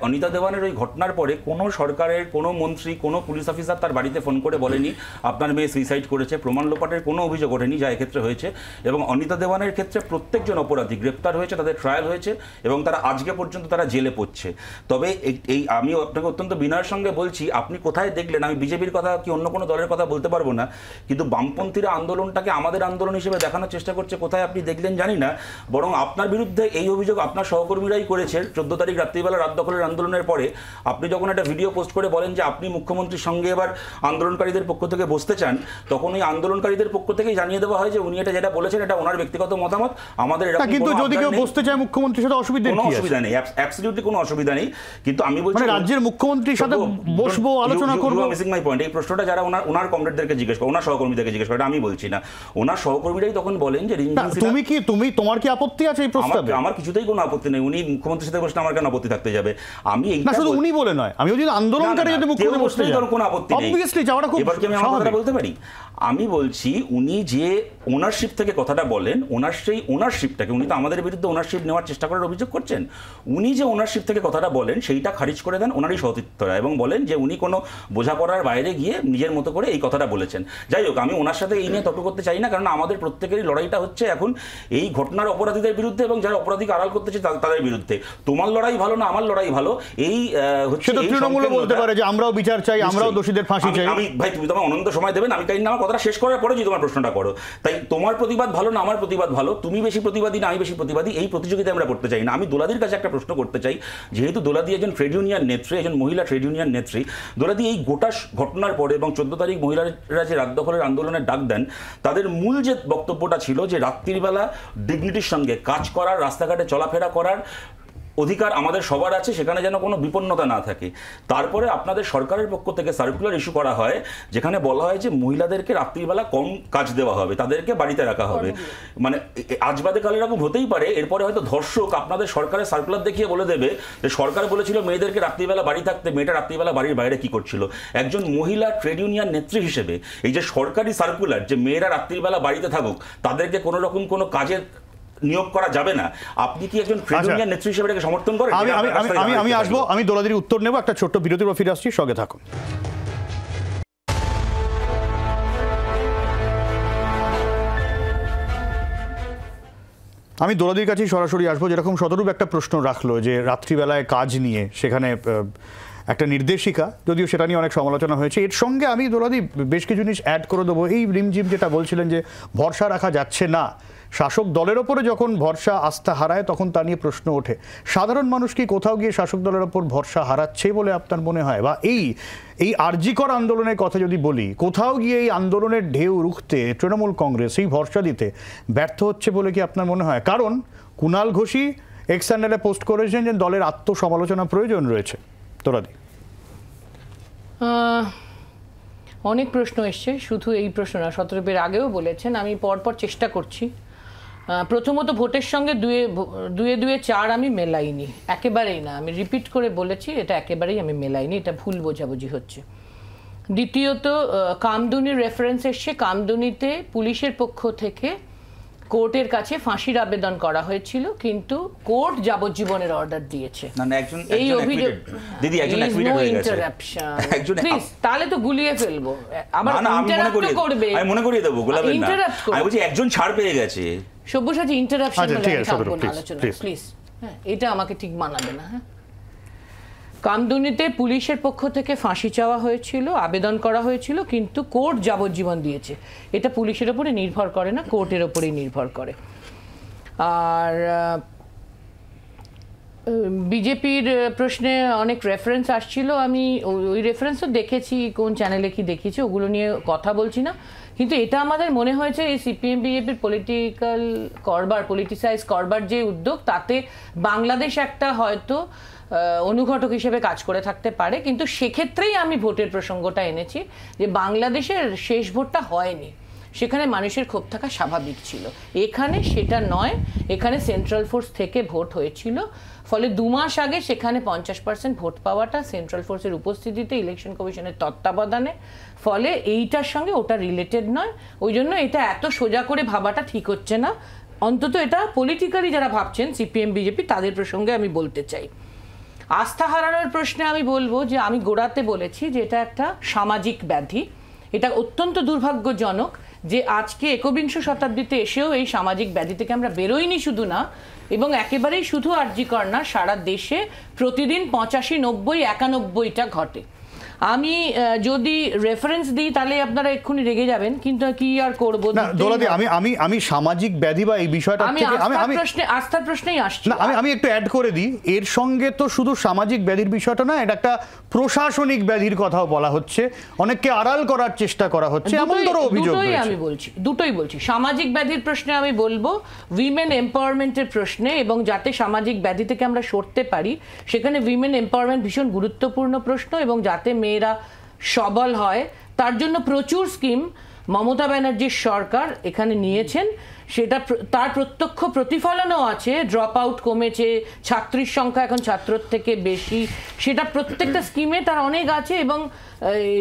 অনিতা দেওয়ানের ওই ঘটনার পরে কোনো সরকারের কোনো মন্ত্রী, কোনো পুলিশ অফিসার তার বাড়িতে ফোন করে বলেনি আপনার মেয়ে সুইসাইড করেছে। প্রমাণ লোপাটের কোনো অভিযোগ ওঠেনি, যা এক্ষেত্রে হয়েছে। এবং অনিতা দেওয়ানের ক্ষেত্রে প্রত্যেকজন অপরাধী গ্রেপ্তার হয়েছে, তাদের ট্রায়াল হয়েছে, এবং তারা আজকে পর্যন্ত তারা জেলে পড়ছে। তবে এই আমি আপনাকে অত্যন্ত বিনয়ের সঙ্গে বলছি, আপনি কোথায় দেখলেন? আমি বিজেপির কথা কি অন্য কোনো দলের কথা বলতে পারবো না, কিন্তু বামপন্থীরা আন্দোলনটাকে আমাদের আন্দোলন হিসেবে দেখানোর চেষ্টা করছে। কোথায় আপনি দেখলেন জানি না, বরং আপনার বিরুদ্ধে এই অভিযোগ আপনার সহকর্মীরাই করেছে। 14 তারিখ রাত্রিবেলা রাত দখলের আন্দোলনের পরে আপনি যখন একটা ভিডিও পোস্ট করে বলেন যে আপনি মুখ্যমন্ত্রীর সঙ্গে এবার আন্দোলনকারীদের পক্ষ থেকে বসতে চান, তখন ওই আন্দোলনকারীদের পক্ষ থেকেই জানিয়ে দেওয়া হয় যে উনি এটা যেটা বলেছেন এটা ওনার ব্যক্তিগত মতামত, আমাদের এটা। কিন্তু যদি কেউ বসতে চায় মুখ্যমন্ত্রীর সাথে, কোনো অসুবিধা নেই, অ্যাবসলিউটলি কোনো অসুবিধা নেই। কিন্তু আমি বলছি রাজ্যের মুখ্যমন্ত্রীর সাথে বসবো, আলোচনা করবো। Missing my point. এই প্রশ্নটা যারা ওনার কমরেডদেরকে জিজ্ঞেস করে, ওনার সহকর্মীদেরকে জিজ্ঞেস করে, আমি বলছি না, ওনার সহকর্মীরাই তখন বলেন যে তোমার কি আপত্তি আছে এই প্রস্তাবে? আমার কিছুতেই কোনো আপত্তি নেই। উনি মুখ্যমন্ত্রীর সাথে বসলে আমার কেন আপত্তি থাকতে যাবে? আমি এই না, শুধু উনি বলে নয়, আমি যদি আন্দোলনকারী যদি মুখ্যমন্ত্রী বসতে কোনো আপত্তি নেই। অবভিয়াসলি যাওয়াটা খুব এবার কি আমি আমার কথাটা বলতে পারি? আমি বলছি উনি যে ওনারশিপ থেকে কথাটা বলেন, সেই ওনারশিপটাকে, উনি তো আমাদের বিরুদ্ধে ওনারশিপ নেওয়ার চেষ্টা করার অভিযোগ করছেন, উনি যে ওনারশিপ থেকে কথাটা বলেন সেইটা খারিজ করে দেন ওনারই সতীর্থরা এবং বলেন যে উনি কোনো বোঝাপড়ার বাইরে গিয়ে নিজের মতো করে এই কথাটা বলেছেন। যাই হোক, আমি ওনার সাথে এই নিয়ে তর্ক করতে চাই না, কারণ আমাদের প্রত্যেকেরই লড়াইটা হচ্ছে এখন এই ঘটনার অপরাধীদের বিরুদ্ধে এবং যারা অপরাধীকে আড়াল করতেছে তাদের বিরুদ্ধে। তোমার লড়াই ভালো না আমার লড়াই ভালো, এই হচ্ছে তৃণমূল বলতে পারে যে আমরাও বিচার চাই, আমরাও দোষীদের ফাঁসি চাই। আমি ভাই, তুমি তোমার অনন্ত সময় দেবেন, আমি কাইন্ডলি আমার কথাটা শেষ করার পরে যদি তোমার প্রশ্নটা করো। তাই তোমার প্রতিবাদ ভালো না আমার প্রতিবাদ ভালো, তুমি বেশি প্রতিবাদী না আমি বেশি প্রতিবাদী, এই প্রতিযোগিতা আমরা করতে চাই না। আমি দোলাদির কাছে একটা প্রশ্ন করতে চাই, যেহেতু দোলাদি একজন ট্রেড ইউনিয়ন নেত্রী, একজন মহিলা ট্রেড ইউনিয়ন নেত্রী, দোলাদি এই গোটা ঘটনার পরে এবং 14 তারিখ মহিলারা যে রাত দখলের আন্দোলনের ডাক দেন, তাদের মূল যে বক্তব্যটা ছিল যে রাত্রিবেলা ডিগনিটির সঙ্গে কাজ করার, রাস্তাঘাটে চলাফেরা করার অধিকার আমাদের সবার আছে, সেখানে যেন কোনো বিপন্নতা না থাকে। তারপরে আপনাদের সরকারের পক্ষ থেকে সার্কুলার ইস্যু করা হয় যেখানে বলা হয় যে মহিলাদেরকে রাত্রিবেলা কম কাজ দেওয়া হবে, তাদেরকে বাড়িতে রাখা হবে। মানে আজ বাদে কাল এরকম হতেই পারে, এরপরে হয়তো ধর্ষক আপনাদের সরকারের সার্কুলার দেখিয়ে বলে দেবে যে সরকার বলেছিল মেয়েদেরকে রাত্রিবেলা বাড়ি থাকতে, মেয়েটা রাত্রিবেলা বাড়ির বাইরে কি করছিল। একজন মহিলা ট্রেড ইউনিয়ন নেত্রী হিসেবে এই যে সরকারি সার্কুলার যে মেয়েরা রাত্রিবেলা বাড়িতে থাকুক, তাদেরকে কোনো রকম কোনো কাজের নিয়োগ করা যাবে না, আপনি কি একজন ট্রেড ইউনিয়ন নেত্রী হিসেবে এটাকে সমর্থন করেন? আমি আসবো, আমি দোলাদির উত্তর নেব, একটা ছোট্ট বিরতির পর ফিরে আসছি, সঙ্গে থাকুন। আমি দোলাদির কাছেই সরাসরি আসবো। যেরকম শতরূপ একটা প্রশ্ন রাখলো যে রাত্রিবেলায় কাজ নিয়ে, সেখানে একটা নির্দেশিকা, যদিও সেটা নিয়ে অনেক সমালোচনা হয়েছে, এর সঙ্গে আমি দোলাদি বেশ কিছু জিনিস অ্যাড করে দেবো। এই রিমঝিম যেটা বলছিলেন যে ভরসা রাখা যাচ্ছে না, শাসক দলের ওপরে যখন ভরসা আস্থা হারায় তখন তা নিয়ে প্রশ্ন ওঠে। সাধারণ মানুষ কি কোথাও গিয়ে শাসক দলের ওপর ভরসা হারাচ্ছে বলে আপনার মনে হয়? বা এই আরজিকর আন্দোলনের কথা যদি বলি, কোথাও গিয়ে এই আন্দোলনের ঢেউ রুখতে তৃণমূল কংগ্রেস এই ভরসা দিতে ব্যর্থ হচ্ছে বলে কি আপনার মনে হয়? কারণ কুণাল ঘোষী এক্স হ্যান্ডেলে পোস্ট করেছেন যে দলের আত্মসমালোচনা প্রয়োজন রয়েছে। তোরাদি অনেক প্রশ্ন এসছে, শুধু এই প্রশ্ন না, শতরূপের আগেও বলেছেন, আমি পরপর চেষ্টা করছি। প্রথমত ভোটের সঙ্গে দুয়ে 4 আমি মেলাইনি, একেবারেই না। আমি রিপিট করে বলেছি এটা একেবারেই আমি মেলাইনি, এটা ভুল বোঝাবুঝি হচ্ছে। দ্বিতীয়ত কামদুনির রেফারেন্স এসছে, কামদুনিতে পুলিশের পক্ষ থেকে কোর্টের কাছে ফাঁসির আবেদন করা হয়েছিল, কিন্তু কোর্ট যাবজ্জীবনের অর্ডার দিয়েছে। এই অভিযোগ দিদি একজন অ্যাকুইটেড হয়ে গেছে, প্লিজ তাহলে তো গুলিয়ে ফেলবো, আবার ইন্টারাপ্ট করবে, আমি মনে করিয়ে দেব, গোলাবেন না, আমি বলছি একজন ছাড় পেয়ে গেছে। সব্যসাচী ইন্টারাপশন আলোচনা প্লিজ, হ্যাঁ এটা আমাকে ঠিক মানাবে না। হ্যাঁ, কামদুনিতে পুলিশের পক্ষ থেকে ফাঁসি চাওয়া হয়েছিল, আবেদন করা হয়েছিল, কিন্তু কোর্ট যাবজ্জীবন দিয়েছে। এটা পুলিশের ওপরে নির্ভর করে না, কোর্টের ওপরেই নির্ভর করে। আর বিজেপির প্রশ্নে অনেক রেফারেন্স আসছিল, আমি ওই রেফারেন্সও দেখেছি, কোন চ্যানেলে কি দেখিয়েছি ওগুলো নিয়ে কথা বলছি না। কিন্তু এটা আমাদের মনে হয়েছে এই সিপিএম বিজেপির পলিটিক্যাল করবার, পলিটিসাইজ করবার যে উদ্যোগ, তাতে বাংলাদেশ একটা হয়তো অনুঘটক হিসেবে কাজ করে থাকতে পারে। কিন্তু সেক্ষেত্রেই আমি ভোটের প্রসঙ্গটা এনেছি যে বাংলাদেশের শেষ ভোটটা হয়নি, সেখানে মানুষের ক্ষোভ থাকা স্বাভাবিক ছিল। এখানে সেটা নয়, এখানে সেন্ট্রাল ফোর্স থেকে ভোট হয়েছিল, ফলে 2 মাস আগে সেখানে 50% ভোট পাওয়াটা সেন্ট্রাল ফোর্সের উপস্থিতিতে, ইলেকশন কমিশনের তত্ত্বাবধানে, ফলে এইটার সঙ্গে ওটা রিলেটেড নয়। ওই জন্য এটা এত সোজা করে ভাবাটা ঠিক হচ্ছে না, অন্তত এটা পলিটিক্যালি যারা ভাবছেন সিপিএম বিজেপি তাদের প্রসঙ্গে আমি বলতে চাই। আস্থা হারানোর প্রশ্নে আমি বলবো যে আমি গোড়াতে বলেছি যে এটা একটা সামাজিক ব্যাধি। এটা অত্যন্ত দুর্ভাগ্যজনক যে আজকে 21শ শতাব্দীতে এসেও এই সামাজিক ব্যাধি থেকে আমরা বেরোইনি, শুধু না, এবং একেবারেই শুধু আরজিকর না, সারা দেশে প্রতিদিন 85, 90, 91টা ঘটে। আমি যদি রেফারেন্স দিই তাহলে আপনারা এক্ষুনি রেগে যাবেন, কিন্তু কি আর করবো। আমি সামাজিক ব্যাধি বা এই বিষয়টা আস্থার প্রশ্নেই আসছি। আমি একটু অ্যাড করে দিই, এর সঙ্গে তো শুধু সামাজিক ব্যাধির বিষয়টা না, এটা একটা প্রশাসনিক ব্যাধির কথাও বলা হচ্ছে, অনেককে আড়াল করার চেষ্টা করা হচ্ছে, এমন ধরো অভিযোগ। দুটোই বলছি। সামাজিক ব্যাধির প্রশ্নে আমি বলবো উইমেন এম্পাওয়ারমেন্টের প্রশ্নে, এবং যাতে সামাজিক ব্যাধি থেকে আমরা সরতে পারি সেখানে উইমেন এম্পাওয়ারমেন্ট ভীষণ গুরুত্বপূর্ণ প্রশ্ন, এবং যাতে মেয়েরা সবল হয় তার জন্য প্রচুর স্কিম মমতা ব্যানার্জির সরকার এখানে নিয়েছেন। সেটা তার প্রত্যক্ষ প্রতিফলনও আছে, ড্রপ আউট কমেছে, ছাত্রীর সংখ্যা এখন ছাত্রর থেকে বেশি, সেটা প্রত্যেকটা স্কিমে তার অনেক আছে। এবং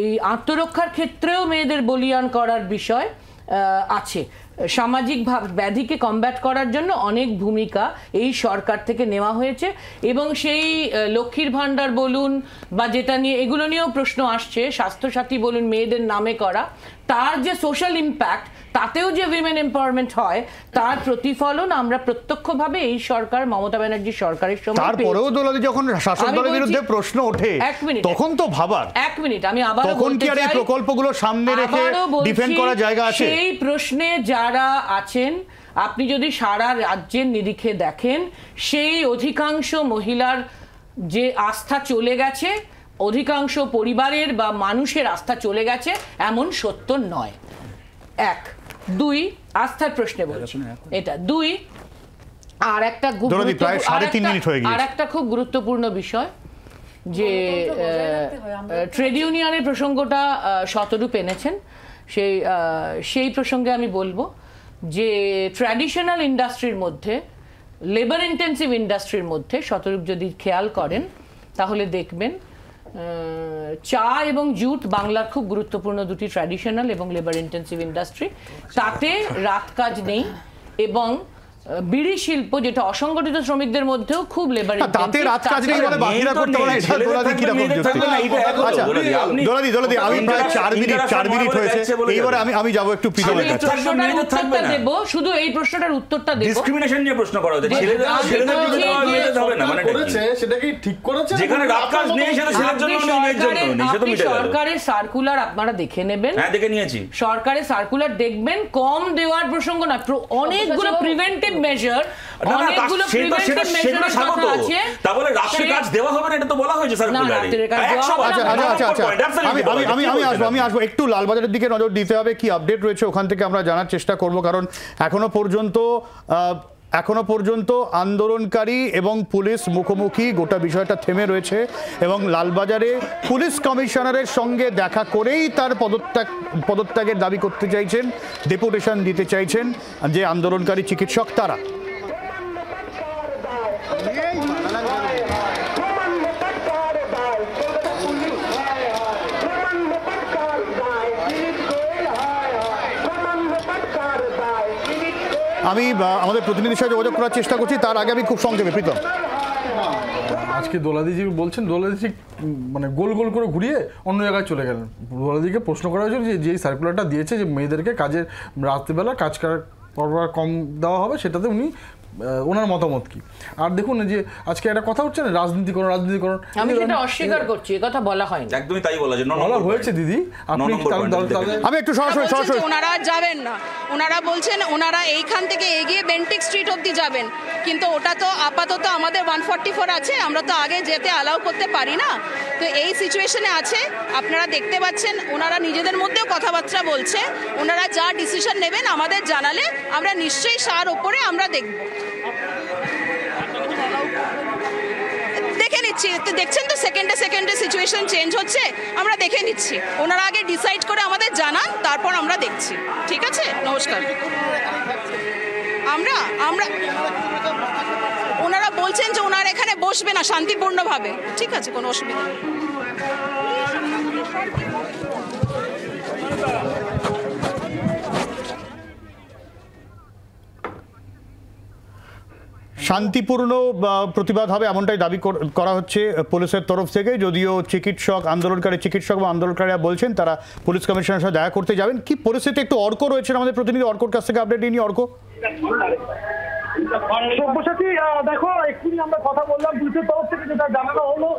এই আত্মরক্ষার ক্ষেত্রেও মেয়েদের বলিয়ান করার বিষয় আছে। সামাজিক ব্যাধিকে কমব্যাট করার জন্য অনেক ভূমিকা এই সরকার থেকে নেওয়া হয়েছে এবং সেই লক্ষ্মীর ভাণ্ডার বলুন বা যেটা নিয়ে এগুলো নিয়েও প্রশ্ন আসছে, স্বাস্থ্যসাথী বলুন, মেয়েদের নামে করা, তার যে সোশ্যাল ইম্প্যাক্ট, তাতেও যে উইমেন এম্পাওয়ারমেন্ট হয়, তার প্রতিফলন আমরা প্রত্যক্ষভাবে এই সরকার, মমতা ব্যানার্জির সরকারের সময় তারপরেও দোলাদি যখন শাসক দলের বিরুদ্ধে প্রশ্ন ওঠে তখন তো ভাবার, এক মিনিট আমি আবার তখন কি আর এই প্রকল্পগুলো সামনে রেখে ডিফেন্ড করার জায়গা আছে? সেই প্রশ্নে যারা আছেন, আপনি যদি সারা রাজ্যের নিরিখে দেখেন, সেই অধিকাংশ মহিলার যে আস্থা চলে গেছে, অধিকাংশ পরিবারের বা মানুষের আস্থা চলে গেছে এমন সত্য নয়। এক, দুই, আস্থার প্রশ্নে বলছি এটা। দুই, আর একটা খুব গুরুত্বপূর্ণ বিষয় যে ট্রেড ইউনিয়নের প্রসঙ্গটা শতরূপ এনেছেন, সেই প্রসঙ্গে আমি বলবো যে ট্র্যাডিশনাল ইন্ডাস্ট্রির মধ্যে, লেবার ইন্টেন্সিভ ইন্ডাস্ট্রির মধ্যে শতরূপ যদি খেয়াল করেন তাহলে দেখবেন চা এবং জুট বাংলার খুব গুরুত্বপূর্ণ দুটি ট্র্যাডিশনাল এবং লেবার ইন্টেন্সিভ ইন্ডাস্ট্রি, তাতে রাত কাজ নেই এবং বিড়ি শিল্প যেটা অসংগঠিত শ্রমিকদের মধ্যেও খুব লেবার ইন্টেন্সিভ, তাতে রাত কাজ নেই বলে বাকিরা করতে পারে। এটা দোলাদি কি রকম যুক্তি? আচ্ছা দোলাদি আমি প্রায় 4 মিনিট হয়েছে, এইবারে আমি যাব একটু পিছনের কাছে। উত্তরটা দেব, শুধু এই প্রশ্নটার উত্তরটা দেব। ডিসক্রিমিনেশন নিয়ে প্রশ্ন করা হচ্ছে, ছেলেদের মেয়েদের হবে না, মানে করেছে সেটা কি ঠিক করেছে? যেখানে রাত কাজ নেই সেটা ছেলের জন্য না মেয়ের জন্য নেই, সেটা মিটে গেল। সরকারের সার্কুলার আপনারা দেখে নেবেন। হ্যাঁ দেখে নিয়েছি। সরকারের সার্কুলার দেখবেন, কম দেওয়ার প্রসঙ্গ না, অনেকগুলো প্রিভেন্টিভ মেজার, অনেকগুলো প্রিভেন্টিভ মেজার কথা আছে। তাহলে রাতের কাজ দেওয়া হবে না, এটা তো বলা হয়েছে স্যারকুলারে। আমি আসবো একটু লালবাজারের দিকে নজর দিতে হবে, কি আপডেট রয়েছে ওখান থেকে আমরা জানার চেষ্টা করব, কারণ এখনো পর্যন্ত আন্দোলনকারী এবং পুলিশ মুখোমুখি, গোটা বিষয়টা থেমে রয়েছে এবং লালবাজারে পুলিশ কমিশনারের সঙ্গে দেখা করেই তার পদত্যাগের দাবি করতে চাইছেন, ডেপুটেশন দিতে চাইছেন যে আন্দোলনকারী চিকিৎসক তারা। আমি আমাদের প্রতিনিধির সাথে যোগাযোগ করার চেষ্টা করছি, তার আগে আমি খুব সংক্ষেপে প্রীতম। আজকে দোলাদিজি বলছেন, দোলাদিজি মানে গোল গোল করে ঘুরিয়ে অন্য জায়গায় চলে গেলেন। দোলাদিকে প্রশ্ন করা হয়েছিল যে যেই সার্কুলারটা দিয়েছে যে মেয়েদেরকে কাজের রাত্রিবেলা কাজ করার কম দেওয়া হবে, সেটাতে উনি ওনার মতামত কি। আর দেখুন যে আজকে একটা কথা হচ্ছে না, রাজনীতিকরণ। আমি সেটা অস্বীকার করছি, এই কথা বলা হয়নি, একদমই তাই বলা হয়েছে দিদি। আমি একটু সরাসরি ওনারা যাবেন না, ওনারা বলছেন ওনারা এইখান থেকে এগিয়ে বেন্টিক স্ট্রিট অবধি যাবেন, কিন্তু ওটা তো আপাতত আমাদের 144 আছে, আমরা তো আগে যেতে অ্যালাউ করতে পারি না। তো এই সিচুয়েশনে আছে, আপনারা দেখতে পাচ্ছেন ওনারা নিজেদের মধ্যেও কথাবার্তা বলছে। ওনারা যা ডিসিশন নেবেন আমাদের জানালে আমরা নিশ্চয়ই সার ওপরে আমরা দেখব, দেখে নিচ্ছি। দেখছেন তো সেকেন্ডে সিচুয়েশন চেঞ্জ হচ্ছে, আমরা দেখে নিচ্ছি। ওনারা আগে ডিসাইড করে আমাদের জানান, তারপর আমরা দেখছি। ঠিক আছে, নমস্কার। আমরা ওনারা বলছেন যে ওনারা এখানে বসবে না শান্তিপূর্ণভাবে, ঠিক আছে, কোনো অসুবিধা নেই। শান্তিপূর্ণ প্রতিবাদ হবে এমনটাই দাবি করা হচ্ছে পুলিশের তরফ থেকে, যদিও আন্দোলনকারী চিকিৎসক বা আন্দোলনকারীরা বলছেন তারা পুলিশ কমিশনারের সাথে দেখা করতে যাবেন। কি পরিস্থিতি, একটু অর্ক রয়েছেন আমাদের প্রতিনিধি, অর্কর কাছ থেকে আপডেট নিয়ে। অর্ক, সব্যসাচী দেখো, এক্ষুনি আমরা কথা বললাম পুলিশের তরফ থেকে যেটা জানানো হলো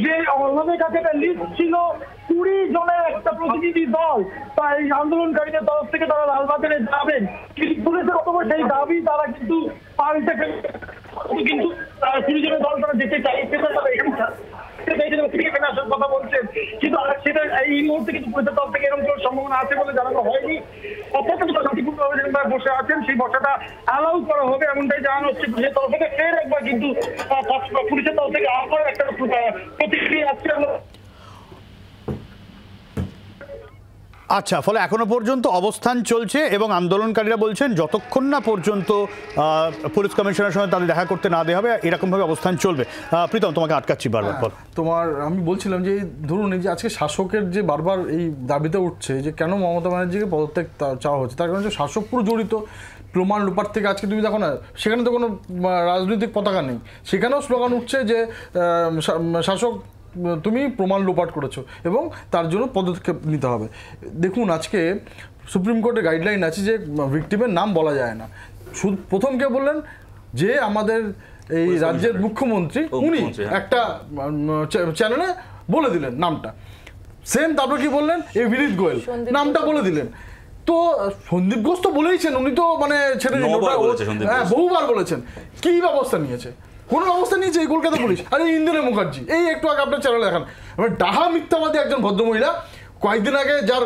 যে আমাদের কাছে একটা লিস্ট ছিল 20 জনের একটা প্রতিনিধি দল, তাই আন্দোলনকারীদের তরফ থেকে তারা লালবাজারে যাবেন, কিন্তু পুলিশের অথবা সেই দাবি তারা কিন্তু পাল্টে কিন্তু 20 জনের দল তারা যেতে চাইছে কথা বলছেন, কিন্তু সেটা এই মুহূর্তে কিন্তু পুলিশের তরফ থেকে এরকম কোনো সম্ভাবনা আছে বলে জানানো হয়নি। অত্যন্ত শান্তিপূর্ণভাবে বসে আছেন, সেই বসাটা অ্যালাউ করা হবে এমনটাই জানানো হচ্ছে পুলিশের তরফ থেকে। ফের একবার কিন্তু পুলিশের তরফ থেকে আবার একটা প্রতিক্রিয়া আসছে। আচ্ছা, ফলে এখনো পর্যন্ত অবস্থান চলছে এবং আন্দোলনকারীরা বলছেন যতক্ষণ না পর্যন্ত পুলিশ কমিশনারের সঙ্গে তাদের দেখা করতে না দেওয়া হবে এরকমভাবে অবস্থান চলবে। প্রীতম, তোমাকে আটকাচ্ছি বারবার। তোমার আমি বলছিলাম যে ধরুন এই যে আজকে শাসকের যে বারবার এই দাবিতে উঠছে যে কেন মমতা ব্যানার্জিকে পদত্যাগ চাওয়া হচ্ছে, তার কারণে শাসক পুরো জড়িত। প্রমাণ লোপার থেকে আজকে তুমি দেখো না, সেখানে তো কোনো রাজনৈতিক পতাকা নেই, সেখানেও স্লোগান উঠছে যে শাসক তুমি প্রমাণ লোপাট করেছো এবং তার জন্য পদক্ষেপ নিতে হবে। দেখুন আজকে সুপ্রিম কোর্টের গাইডলাইন আছে যে ভিকটিমের নাম বলা যায় না। প্রথম কে বললেন যে আমাদের এই রাজ্যের মুখ্যমন্ত্রী, উনি একটা চ্যানেলে বলে দিলেন নামটা। সেম তারপর কি বললেন, এই বিনীত গোয়েল নামটা বলে দিলেন। তো সন্দীপ ঘোষ তো বলেইছেন, উনি তো মানে ছেড়ে বহুবার বলেছেন। কি ব্যবস্থা নিয়েছে? কোনো ব্যবস্থা নিয়েছে এই কলকাতা পুলিশ? আরে ইন্দিরা মুখার্জি, এই একটু আগে আপনার চ্যানেলে দেখান, ডাহা মিথ্যাবাদী একজন ভদ্রমহিলা কয়েকদিন আগে যার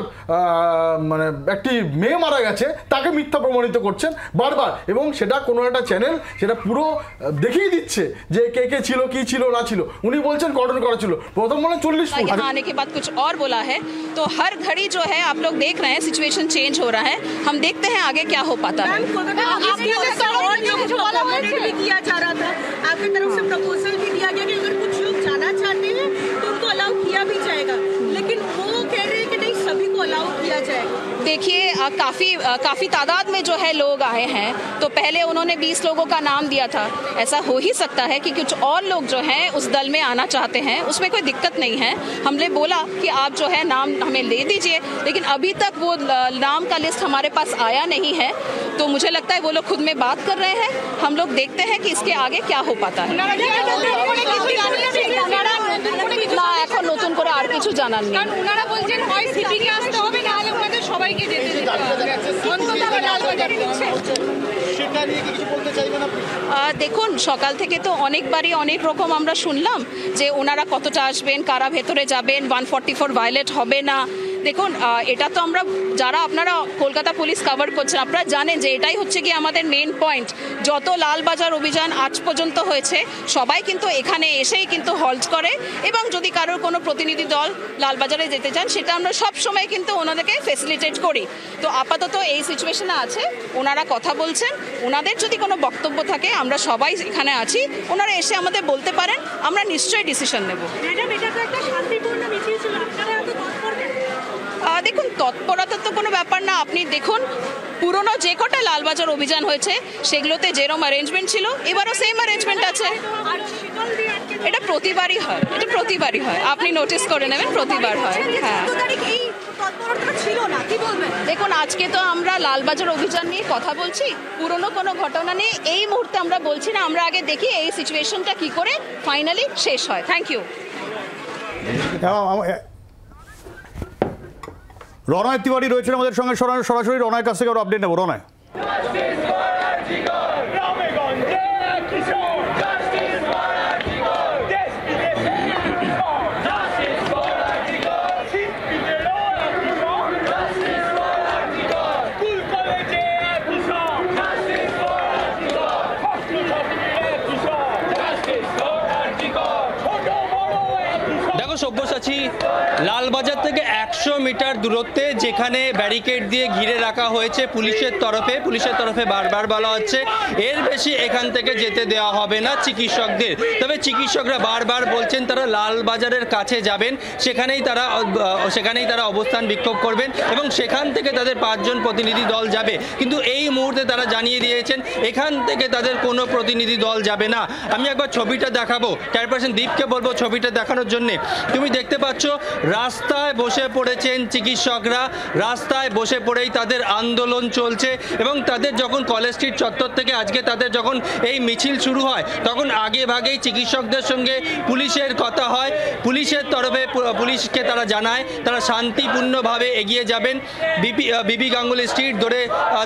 মানে একটি মেয়ে মারা গেছে তাকে মিথ্যা প্রমাণিত করছেন বারবার, এবং সেটা কোনো একটা চ্যানেল সেটা পুরো দেখিয়ে দিচ্ছে যে কে কে ছিল, কি ছিল না ছিল। উনি বলছেন কর্ডন করা ছিল, প্রথম বলেন 40 ফুট। यहाँ आने के बाद कुछ और बोला है, तो हर घड़ी जो है आप लोग देख रहे हैं सिचुएशन चेंज हो रहा है। हम देखते हैं आगे क्या हो पाता है। किया जा रहा था, आपकी तरफ से प्रपोजल भी दिया गया कि अगर कुछ लोग जाना चाहते हैं तो उनको अलाउ किया भी जाएगा, लेकिन वो कह रहे हैं कि नहीं, सभी को अलाउ किया जाएगा। देखिए काफी तादाद में जो है लोग आए हैं, तो पहले उन्होंने 20 लोगों का नाम दिया था। ऐसा हो ही सकता है कि कुछ और लोग जो हैं उस दल में आना चाहते हैं, उसमें कोई दिक्कत नहीं है। हमने बोला कि आप जो है नाम हमें दे दीजिए, लेकिन अभी तक वो नाम का लिस्ट हमारे पास आया नहीं है। तो मुझे लगता है वो लोग खुद में बात कर रहे हैं। हम लोग देखते हैं कि इसके आगे क्या हो पाता है। না, এখন নতুন করে আর কিছু জানার নেই। ওনারা বলছেন হয় সিটিকে আসতে হবে, না হলে ওনাদের সবাইকে যেতে দিতে হবে। দেখুন সকাল থেকে তো অনেকবারই অনেক রকম আমরা শুনলাম যে ওনারা কতটা আসবেন, কারা ভেতরে যাবেন, 144 ভায়োলেট হবে না। দেখুন এটা তো আমরা যারা আপনারা কলকাতা পুলিশ কভার করছেন আপনারা জানেন যে এটাই হচ্ছে কি আমাদের মেন পয়েন্ট। যত লালবাজার অভিযান আজ পর্যন্ত হয়েছে সবাই কিন্তু এখানে এসেই কিন্তু হল্ট করে, এবং যদি কারোর কোনো প্রতিনিধি দল লালবাজারে যেতে চান সেটা আমরা সব সময় কিন্তু ওনাদেরকে ফেসিলিটেট করি। তো আপাতত এই সিচুয়েশনে আছে, ওনারা কথা বলছেন, ওনাদের যদি কোনো বক্তব্য থাকে আমরা সবাই এখানে আছি, ওনারা এসে আমাদের বলতে পারেন, আমরা নিশ্চয়ই ডিসিশন নেব। দেখুন তৎপরতার তো কোনো ব্যাপার না। আপনি দেখুন পুরনো যে কটা লালবাজার অভিযান হয়েছে সেগুলোতে যেরকম অ্যারেঞ্জমেন্ট ছিল এবারও সেম অ্যারেঞ্জমেন্ট আছে। এটা প্রতিবারই হয়, এটা প্রতিবারই হয়, আপনি নোটিস করে নেবেন, প্রতিবার হয়। হ্যাঁ দেখুন আজকে তো আমরা লালবাজার অভিযান নিয়ে কথা বলছি, পুরনো কোনো ঘটনা নিয়ে এই মুহূর্তে আমরা বলছি না। আমরা আগে দেখি এই সিচুয়েশনটা কি করে ফাইনালি শেষ হয়। Thank you. রনয় তিওয়ারি রয়েছেন আমাদের সঙ্গে, সরাসরি রনয়ের কাছ থেকে আপডেট নেব। রনয়, সব্যসাচী লালবাজার থেকে 100 মিটার দূরত্বে যেখানে ব্যারিকেড দিয়ে ঘিরে রাখা হয়েছে পুলিশের তরফে বারবার বলা হচ্ছে এর বেশি এখান থেকে যেতে দেওয়া হবে না চিকিৎসকদের। তবে চিকিৎসকরা বারবার বলছেন তারা লালবাজারের কাছে যাবেন, সেখানেই তারা অবস্থান বিক্ষোভ করবেন এবং সেখান থেকে তাদের 5 জন প্রতিনিধি দল যাবে। কিন্তু এই মুহূর্তে তারা জানিয়ে দিয়েছেন এখান থেকে তাদের কোনো প্রতিনিধি দল যাবে না। আমি একবার ছবিটা দেখাবো, ক্যামেরাপারসন দীপকে বলবো ছবিটা দেখানোর জন্য। তুমি দেখতে পাচ্ছ রাস্তায় বসে পড়েছেন চিকিৎসকরা, রাস্তায় বসে পড়েই তাদের আন্দোলন চলছে এবং তাদের যখন কলেজ স্ট্রিট চত্বর থেকে আজকে তাদের যখন এই মিছিল শুরু হয় তখন আগে ভাগেই চিকিৎসকদের সঙ্গে পুলিশের কথা হয়। পুলিশের তরফে পুলিশকে তারা জানায় তারা শান্তিপূর্ণভাবে এগিয়ে যাবেন, বিবি গাঙ্গুলি স্ট্রিট ধরে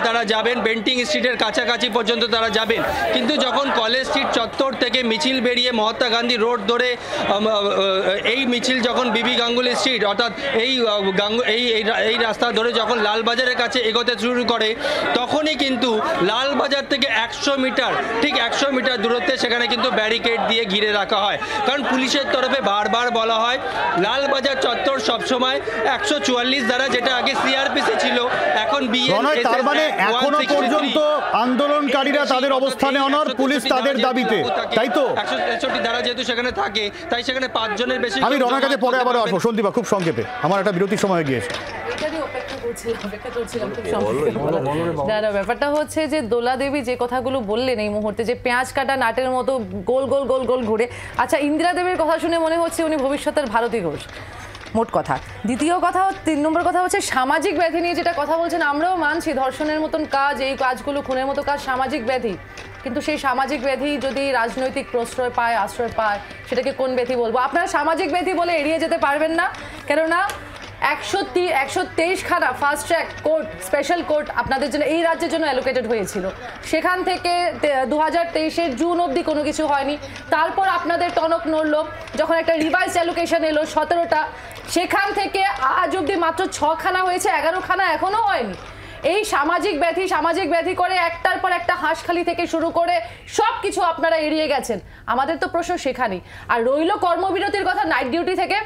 তারা যাবেন, বেন্টিং স্ট্রিটের কাছাকাছি পর্যন্ত তারা যাবেন। কিন্তু যখন কলেজ স্ট্রিট চত্বর থেকে মিছিল বেরিয়ে মহাত্মা গান্ধী রোড ধরে এই মিছিল যখন বিবি গাঙ্গুলি স্ট্রিট অর্থাৎ এই এই রাস্তা ধরে যখন লালবাজারের কাছে এগোতে শুরু করে তখনই কিন্তু লালবাজার থেকে 100 মিটার ঠিক 100 মিটার দূরত্বে সেখানে কিন্তু ব্যারিকেড দিয়ে ঘিরে রাখা হয়। কারণ পুলিশের তরফে বারবার বলা হয় লালবাজার চত্বর সবসময় 144 দ্বারা, যেটা আগে সিআরপিসি ছিল, এখন তার মানে এখনো পর্যন্ত আন্দোলনকারীরা তাদের অবস্থানে অনড়, পুলিশ তাদের দাবিতে, তাই তো? 163 ধারা যেহেতু সেখানে থাকে তাই সেখানে 5 জনের বেশি। আমি রনার কাছে পরে আবার আসবো। সন্দীপা, খুব সংক্ষেপে, আমার একটা বিরতির সময় গিয়েছে। ব্যাপারটা হচ্ছে যে দোলা দেবী যে কথাগুলো বললেন এই মুহূর্তে, যে পেঁয়াজ কাটা নাটের মতো গোল গোল গোল গোল ঘুরে, আচ্ছা ইন্দিরা দেবীর কথা শুনে মনে হচ্ছে উনি ভবিষ্যতের ভারতী ঘোষ, মোট কথা। দ্বিতীয় কথা, 3 নম্বর কথা হচ্ছে সামাজিক ব্যাধি নিয়ে যেটা কথা বলছেন, আমরাও মানছি ধর্ষণের মতন কাজ, এই কাজগুলো, খুনের মতো কাজ সামাজিক ব্যাধি, কিন্তু সেই সামাজিক ব্যাধি যদি রাজনৈতিক প্রশ্রয় পায়, আশ্রয় পায়, সেটাকে কোন ব্যাধি বলবো? আপনারা সামাজিক ব্যাধি বলে এড়িয়ে যেতে পারবেন না, কেননা 123 খানা fast track court, special court আপনাদের জন্য, এই রাজ্যের জন্য অ্যালোকেটেড হয়েছিল। সেখান থেকে 2023 জুন অবধি কোনো কিছু হয়নি। তারপর আপনাদের টনক নড়ল যখন একটা রিভাইজ অ্যালোকেশন এলো 17টা, সেখান থেকে আজ অবধি মাত্র 6 খানা হয়েছে, 11 খানা এখনও হয়নি। এই সামাজিক ব্যাধি করে একটার পর একটা হাঁসখালি থেকে শুরু করে সব কিছু আপনারা এড়িয়ে গেছেন। আমাদের তো প্রশ্ন সেখানেই। আর রইল কর্মবিরতির কথা, নাইট ডিউটি থেকে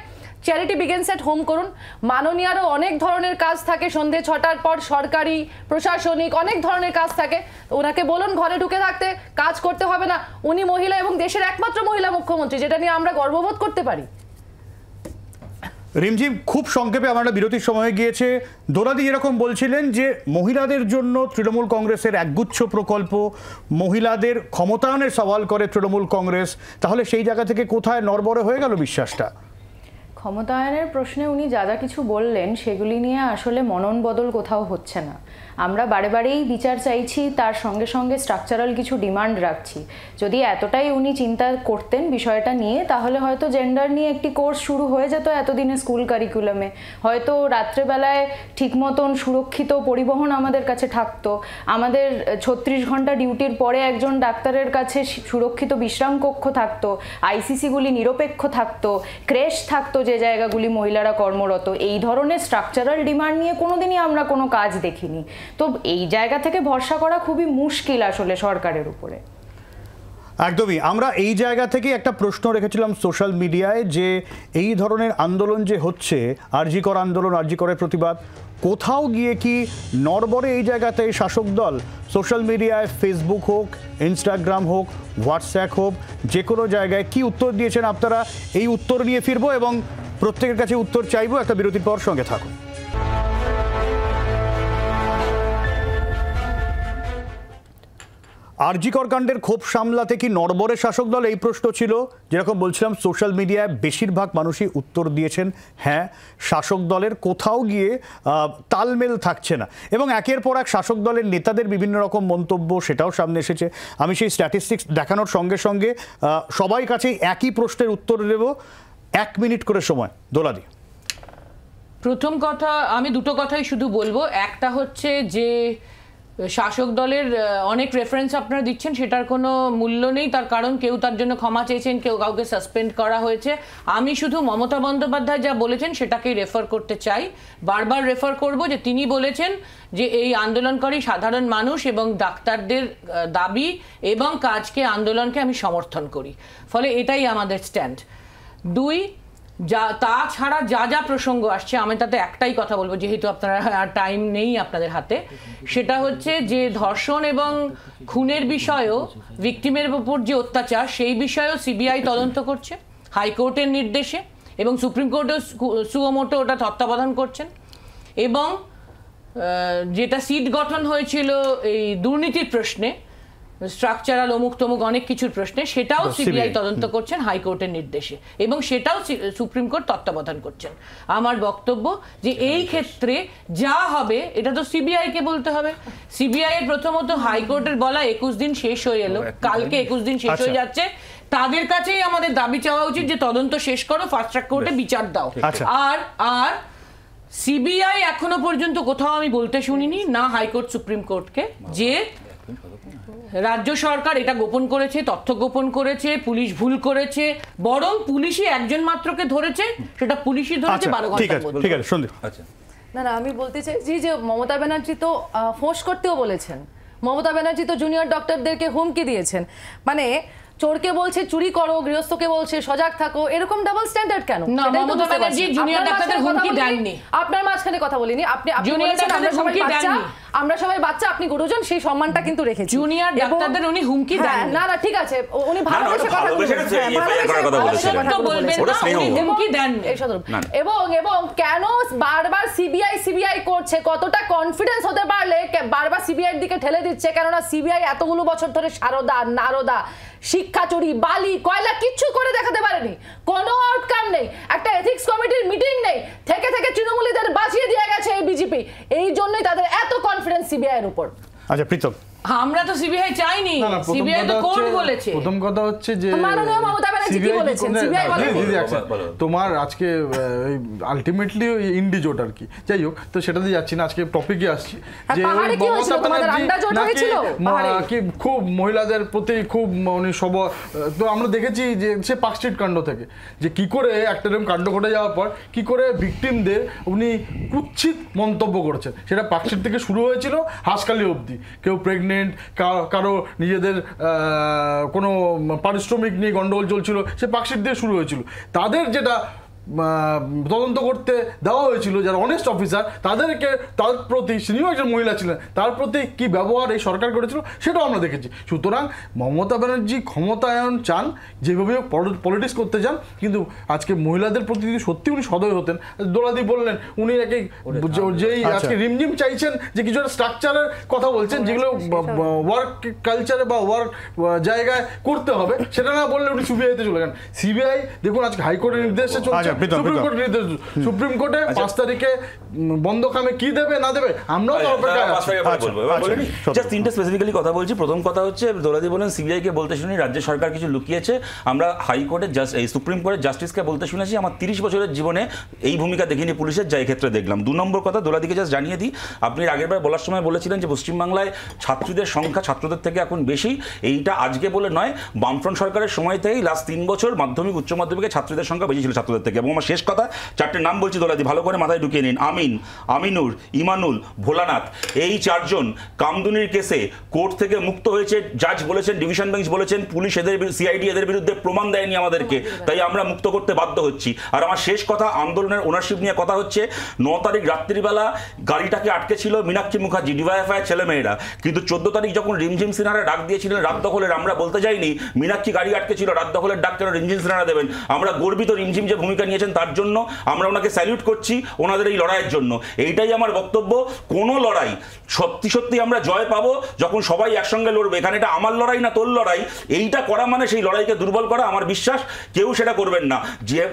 চ্যারিটি বিগিনস এট হোম করুন। মাননীয়ারও অনেক ধরনের কাজ থাকে, সন্ধে 6টার পর সরকারি প্রশাসনিক অনেক ধরনের কাজ থাকে, ওনাকে বলুন ঘরে ঢুকে থাকতে, কাজ করতে হবে না। উনি মহিলা এবং দেশের একমাত্র মহিলা মুখ্যমন্ত্রী, যেটা নিয়ে আমরা গর্ববোধ করতে পারি। রিমঝিম, খুব সংক্ষেপে আমার একটা বিরতির সময় গিয়েছে। দোলাদি যেরকম বলছিলেন যে মহিলাদের জন্য তৃণমূল কংগ্রেসের একগুচ্ছ প্রকল্প, মহিলাদের ক্ষমতায়নের সওয়াল করে তৃণমূল কংগ্রেস, তাহলে সেই জায়গা থেকে কোথায় নড়বড়ে হয়ে গেল বিশ্বাসটা? ক্ষমতায়নের প্রশ্নে উনি যা যা কিছু বললেন সেগুলি নিয়ে আসলে মনন বদল কোথাও হচ্ছে না। আমরা বারে বারেই বিচার চাইছি, তার সঙ্গে সঙ্গে স্ট্রাকচারাল কিছু ডিমান্ড রাখছি। যদি এতটাই উনি চিন্তা করতেন বিষয়টা নিয়ে, তাহলে হয়তো জেন্ডার নিয়ে একটি কোর্স শুরু হয়ে যেত এতদিনে স্কুল কারিকুলামে, হয়তো রাত্রেবেলায় ঠিক মতন সুরক্ষিত পরিবহন আমাদের কাছে থাকতো, আমাদের 36 ঘন্টা ডিউটির পরে একজন ডাক্তারের কাছে সুরক্ষিত বিশ্রাম কক্ষ থাকতো, আইসিসিগুলি নিরপেক্ষ থাকতো, ক্রেশ থাকতো যে জায়গাগুলি মহিলারা কর্মরত। এই ধরনের স্ট্রাকচারাল ডিমান্ড নিয়ে কোনোদিনই আমরা কোনো কাজ দেখিনি। তো এই জায়গা থেকে ভরসা করা খুবই মুশকিল আসলে সরকারের উপরে। একদমই। আমরা এই জায়গা থেকে একটা প্রশ্ন রেখেছিলাম সোশ্যাল মিডিয়ায়, যে এই ধরনের আন্দোলন যে হচ্ছে, আরজি কর আন্দোলন, আরজি করের প্রতিবাদ, কোথাও গিয়ে কি নড়বড়ে এই জায়গাতে শাসক দল? সোশ্যাল মিডিয়ায়, ফেসবুক হোক, ইনস্টাগ্রাম হোক, হোয়াটসঅ্যাপ হোক, যে কোনো জায়গায় কি উত্তর দিয়েছেন আপনারা? এই উত্তর নিয়ে ফিরবো এবং প্রত্যেকের কাছে উত্তর চাইবো। একটা বিরতির পর সঙ্গে থাকুন। আরজি কর কাণ্ডের ক্ষোভ সামলাতে কি নড়বড়ে শাসক দল, এই প্রশ্ন ছিল। যেরকম বলছিলাম, সোশ্যাল মিডিয়ায় বেশিরভাগ মানুষই উত্তর দিয়েছেন হ্যাঁ, শাসক দলের কোথাও গিয়ে তালমেল থাকছে না। এবং একের পর এক শাসক দলের নেতাদের বিভিন্ন রকম মন্তব্য, সেটাও সামনে এসেছে। আমি সেই স্ট্যাটিস্টিক্স দেখানোর সঙ্গে সঙ্গে সবাই কাছেই একই প্রশ্নের উত্তর দেব। 1 মিনিট করে সময়। দোলাদি, প্রথম কথা, আমি দুটো কথাই শুধু বলবো। একটা হচ্ছে যে শাসক দলের অনেক রেফারেন্স আপনারা দিচ্ছেন, সেটার কোনো মূল্য নেই, তার কারণ কেউ তার জন্য ক্ষমা চেয়েছেন, কেউ কাউকে সাসপেন্ড করা হয়েছে। আমি শুধু মমতা বন্দ্যোপাধ্যায় যা বলেছেন সেটাকেই রেফার করতে চাই, বারবার রেফার করব, যে তিনি বলেছেন যে এই আন্দোলনকারী সাধারণ মানুষ এবং ডাক্তারদের দাবি এবং কাজকে, আন্দোলনকে আমি সমর্থন করি, ফলে এটাই আমাদের স্ট্যান্ড। 2, তাছাড়া যা যা প্রসঙ্গ আসছে, আমি তাতে একটাই কথা বলবো, যেহেতু আপনারা টাইম নেই আপনাদের হাতে, সেটা হচ্ছে যে ধর্ষণ এবং খুনের বিষয়েও, ভিকটিমের উপর যে অত্যাচার, সেই বিষয়েও সিবিআই তদন্ত করছে হাইকোর্টের নির্দেশে, এবং সুপ্রিম কোর্টও সুমোটো ওটা তত্ত্বাবধান করছেন। এবং যেটা সিট গঠন হয়েছিল এই দুর্নীতির প্রশ্নে, স্ট্রাকচারাল অমুক তমুক অনেক কিছুর প্রশ্নে, সেটাও সিবিআই তদন্ত করছেন হাইকোর্টের নির্দেশে, এবং সেটাও সুপ্রিম কোর্ট তত্ত্বাবধান করছেন। আমার বক্তব্য যে এই ক্ষেত্রে যা হবে এটা তো সিবিআই কে বলতে হবে। সিবিআই এর প্রথমত হাইকোর্টের বলা 21 দিন শেষ হয়ে এলো, কালকে 21 দিন শেষ হয়ে যাচ্ছে, তাদের কাছেই আমাদের দাবি চাওয়া উচিত যে তদন্ত শেষ করো, ফাস্ট ট্র্যাক কোর্টে বিচার দাও। আর সিবিআই এখনো পর্যন্ত কোথাও আমি বলতে শুনিনি, না হাইকোর্ট সুপ্রিম কোর্টকে, যে রাজ্য সরকার এটা গোপন করেছে, তথ্য গোপন করেছে, পুলিশ ভুল করেছে, বরং পুলিশই একজন মাত্রকে ধরেছে, সেটা পুলিশই ধরেছে 12 ঘন্টা। ঠিক আছে সন্দীপ। আচ্ছা না আমি বলতে চাইছি যে মমতা ব্যানার্জি তো ফোঁস করতেও বলেছেন, মমতা ব্যানার্জি তো জুনিয়র ডক্টরদেরকে হুমকি দিয়েছেন, মানে চোরকে বলছে চুরি করো, গৃহস্থকে বলছে সজাগ থাকো, এরকম ডাবল স্ট্যান্ডার্ড কেন? না, মমতা ব্যানার্জি জুনিয়র ডাক্তারদের হুমকি দেননি। আপনার মাঝখানে কথা বলিনি, আপনি জুনিয়র ডাক্তারদের হুমকি দেননি। আমরা সবাই বাচ্চা, আপনি গুরুজন, সেই সম্মানটা কিন্তু রেখেছি। জুনিয়র ডাক্তারদের উনি হুমকি দেন না না ঠিক আছে, উনি ভালোবেসে কথা বলছেন, এবং কেন বারবার সিবিআই করছে, কতটা কনফিডেন্স হতে পারলে বারবার সিবিআই এর দিকে ঠেলে দিচ্ছে, কেননা সিবিআই এতগুলো বছর ধরে সারদা নারদা শিক্ষা চুরি বালি কয়লা কিচ্ছু করে দেখাতে পারেনি, কোনো আউটকাম নেই, একটা এথিক্স কমিটির মিটিং নেই, থেকে থেকে তৃণমূলীদের বাঁচিয়ে দিয়ে গেছে এই বিজেপি, এই জন্যই তাদের এত কনফিডেন্স সিবিআই এর উপর। আচ্ছা প্রীতম, আমরা তো সিবিআই চাইনি, সিবিআই তো কোর্ট বলেছে। প্রথম কথা হচ্ছে যে মাননীয় মমতা ব্যানার্জি কি বলেছেন, সিবিআই বলেছে তোমার আজকে আলটিমেটলি ইন্ডিজোট আর কি, যাই হোক তো সেটাতে যাচ্ছি না, আজকে টপিকে আসছি যে মমতা ব্যানার্জি খুব মহিলাদের প্রতি খুব মানে তো আমরা দেখেছি যে সে পার্কস্ট্রিট কাণ্ড থেকে যে কি করে একটা এরকম কাণ্ড ঘটে যাওয়ার পর কি করে ভিকটিমদের উনি কুৎসিত মন্তব্য করেছেন, সেটা পার্কস্ট্রিট থেকে শুরু হয়েছিল হাসখালি অবধি, কেউ প্রেগনেন্ট, কারো নিজেদের কোনো পারিশ্রমিক নিয়ে গন্ডগোল চলছিল, সে পার্কশিট দিয়ে শুরু হয়েছিল। তাদের যেটা তদন্ত করতে দেওয়া হয়েছিল যারা অনেস্ট অফিসার, তাদেরকে তার প্রতি, তিনিও একজন মহিলা ছিলেন, তার প্রতি কি ব্যবহার এই সরকার করেছিল সেটাও আমরা দেখেছি। সুতরাং মমতা ব্যানার্জি ক্ষমতায়ন চান, যেভাবে পলিটিক্স করতে চান, কিন্তু আজকে মহিলাদের প্রতি যদি সত্যি উনি সদয় হতেন, দোলাদি বললেন উনি যেই আজকে রিমঝিম চাইছেন যে কিছু একটা স্ট্রাকচারের কথা বলছেন যেগুলো ওয়ার্ক কালচারে বা ওয়ার্ক জায়গায় করতে হবে, সেটা না বললে উনি সিবিআইতে চলে গেন। সিবিআই দেখুন আজকে হাইকোর্টের নির্দেশে চলছে, সুপ্রিম কোর্টে 5 তারিখে বন্ধ কামে কি দেবে না দেবে আমরাও তো অপেক্ষায় আছি। জাস্ট তিনটে স্পেসিফিক্যালি কথা বলছি। প্রথম কথা হচ্ছে দোলাদি বলেন সিবিআই কে বলতে শুনি রাজ্য সরকার কিছু লুকিয়েছে, আমরা হাইকোর্টে এই সুপ্রিম কোর্টের জাস্টিসকে বলতে শুনেছি। আমার 30 বছরের জীবনে এই ভূমিকা দেখিনি পুলিশের, যা ক্ষেত্রে দেখলাম। 2 নম্বর কথা দোলাদিকে জাস্ট জানিয়ে দিই, আপনি আগেরবার বলার সময় বলেছিলেন যে পশ্চিমবাংলায় ছাত্রীদের সংখ্যা ছাত্রদের থেকে এখন বেশি, এইটা আজকে বলে নয়, বামফ্রন্ট সরকারের সময় থেকেই লাস্ট 3 বছর মাধ্যমিক উচ্চ মাধ্যমিকে ছাত্রীদের সংখ্যা বেশি ছিল ছাত্রদের থেকে। এবং আমার শেষ কথা, 4টে নাম বলছি দোলাদি, ভালো করে মাথায় ঢুকিয়ে নিন। আমিন, আমিনুর, ইমানুল, ভোলানাথ, এই 4 জন কামদুনির কেসে কোর্ট থেকে মুক্ত হয়েছে। জাজ বলেছেন, ডিভিশন বেঞ্চ বলেছেন, পুলিশ এদের সিআইডি এদের বিরুদ্ধে প্রমাণ দেয়নি আমাদেরকে, তাই আমরা মুক্ত করতে বাধ্য হচ্ছি। আর আমার শেষ কথা, আন্দোলনের ওনারশিপ নিয়ে কথা হচ্ছে। 9 তারিখ রাত্রিবেলা গাড়িটাকে আটকে ছিল মীনাক্ষী মুখার্জি, ডিওয়াইএফআই ছেলেমেয়েরা, কিন্তু 14 তারিখ যখন রিমঝিম সিনহারা ডাক দিয়েছিলেন রাত দখলের, আমরা বলতে যাইনি মীনাক্ষী গাড়ি আটকে ছিল, রাত দখলের ডাক কেন রিমঝিম সিনহারা দেবেন। আমরা গর্বিত রিমঝিম যে ভূমিকা নিয়েছেন তার জন্য, আমরা ওনাকে স্যালিউট করছি ওনাদের এই লড়াইয়ের জন্য। এইটাই আমার বক্তব্য। কোন লড়াই সত্যি সত্যি আমরা জয় পাবো যখন সবাই একসঙ্গে লড়বে। এখানে এটা আমার লড়াই না তোর লড়াই, এইটা করা মানে সেই লড়াইকে দুর্বল করা। আমার বিশ্বাস কেউ সেটা করবেন না।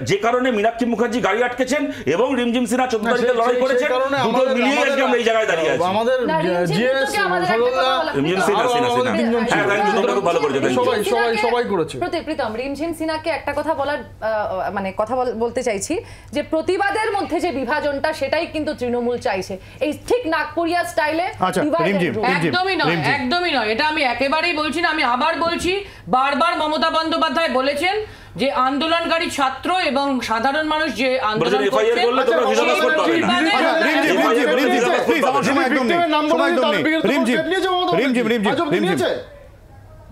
যে কারণে মীনাক্ষী মুখার্জি গাড়ি আটকেছেন এবং রিমঝিম সিনহা 14 তারিখে লড়াই করেছেন, দুটো মিলিয়ে আজকে আমরা এই জায়গায় দাঁড়িয়ে আছি। আমাদের জিএস রিমঝিম সিনহা হ্যাঁ থ্যাংক ইউ, তোমরা খুব ভালো করেছো। সবাই করেছে। প্রীতম, রিমঝিম সিনহাকে একটা কথা বলার মানে কথা বলতে চাইছি যে প্রতিবাদের মধ্যে যে বিভাজনটা সেটাই কিন্তু তৃণমূল চাইছে, এই ঠিক নাগপুরিয়া স্টাইলে। একদমই নয়, একদমই নয়, এটা আমি একেবারেই বলছি না। আমি আবার বলছি, বারবার মমতা বন্দ্যোপাধ্যায় বলেছেন যে আন্দোলনকারী ছাত্র এবং সাধারণ মানুষ যে আন্দোলন করছে,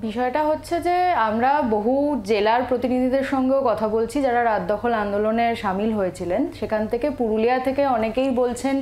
বিষয়টা হচ্ছে যে আমরা বহু জেলার প্রতিনিধিদের সঙ্গেও কথা বলছি যারা রাত দখল আন্দোলনে সামিল হয়েছিলেন। সেখান থেকে পুরুলিয়া থেকে অনেকেই বলছেন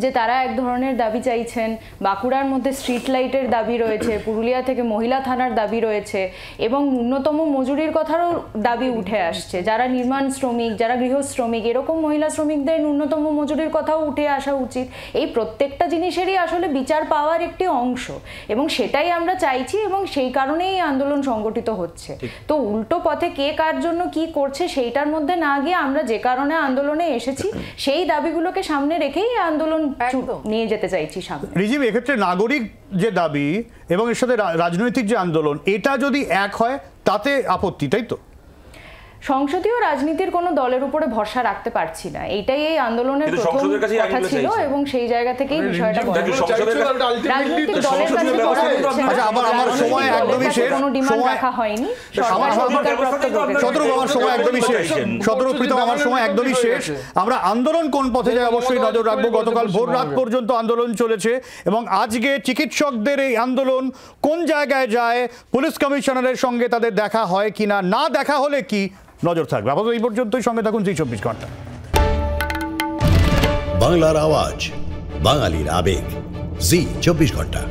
যে তারা এক ধরনের দাবি চাইছেন। বাঁকুড়ার মধ্যে স্ট্রিট লাইটের দাবি রয়েছে, পুরুলিয়া থেকে মহিলা থানার দাবি রয়েছে এবং ন্যূনতম মজুরির কথারও দাবি উঠে আসছে। যারা নির্মাণ শ্রমিক, যারা গৃহ শ্রমিক, এরকম মহিলা শ্রমিকদের ন্যূনতম মজুরির কথাও উঠে আসা উচিত। এই প্রত্যেকটা জিনিসেরই আসলে বিচার পাওয়ার একটি অংশ এবং সেটাই আমরা চাইছি এবং সেই কারণে এই আন্দোলন সংগঠিত হচ্ছে। তো উল্টো পথে কে কার জন্য কি করছে সেইটার মধ্যে না গিয়ে আমরা যে কারণে আন্দোলনে এসেছি সেই দাবিগুলোকে সামনে রেখেই আন্দোলন নিয়ে যেতে চাইছি সামনে। রিজিম, এক্ষেত্রে নাগরিক যে দাবি এবং এর সাথে রাজনৈতিক যে আন্দোলন, এটা যদি এক হয় তাতে আপত্তি, তাই তো? সংসদীয় রাজনীতির কোনো দলের উপরে ভরসা রাখতে পারছি না, এইটাই এই আন্দোলনের প্রথম কথা ছিল এবং সেই জায়গা থেকেই বিষয়টা রাজনৈতিক দলের কাছে আমার সময় একদমই শেষ, কোনো ডিমান্ড রাখা হয়নি, আমার সময় একদমই শেষ। আমরা আন্দোলন কোন পথে যায় অবশ্যই নজর রাখবো। গতকাল ভোর রাত পর্যন্ত আন্দোলন চলেছে এবং আজকে চিকিৎসকদের এই আন্দোলন কোন জায়গায় যায়, পুলিশ কমিশনারের সঙ্গে তাদের দেখা হয় কিনা, না দেখা হলে কি নজর থাকবে। আপাতত এই পর্যন্তই, সঙ্গে থাকুন জি 24 ঘন্টা। বাংলার আওয়াজ, বাঙালির আবেগ, জি 24 ঘন্টা।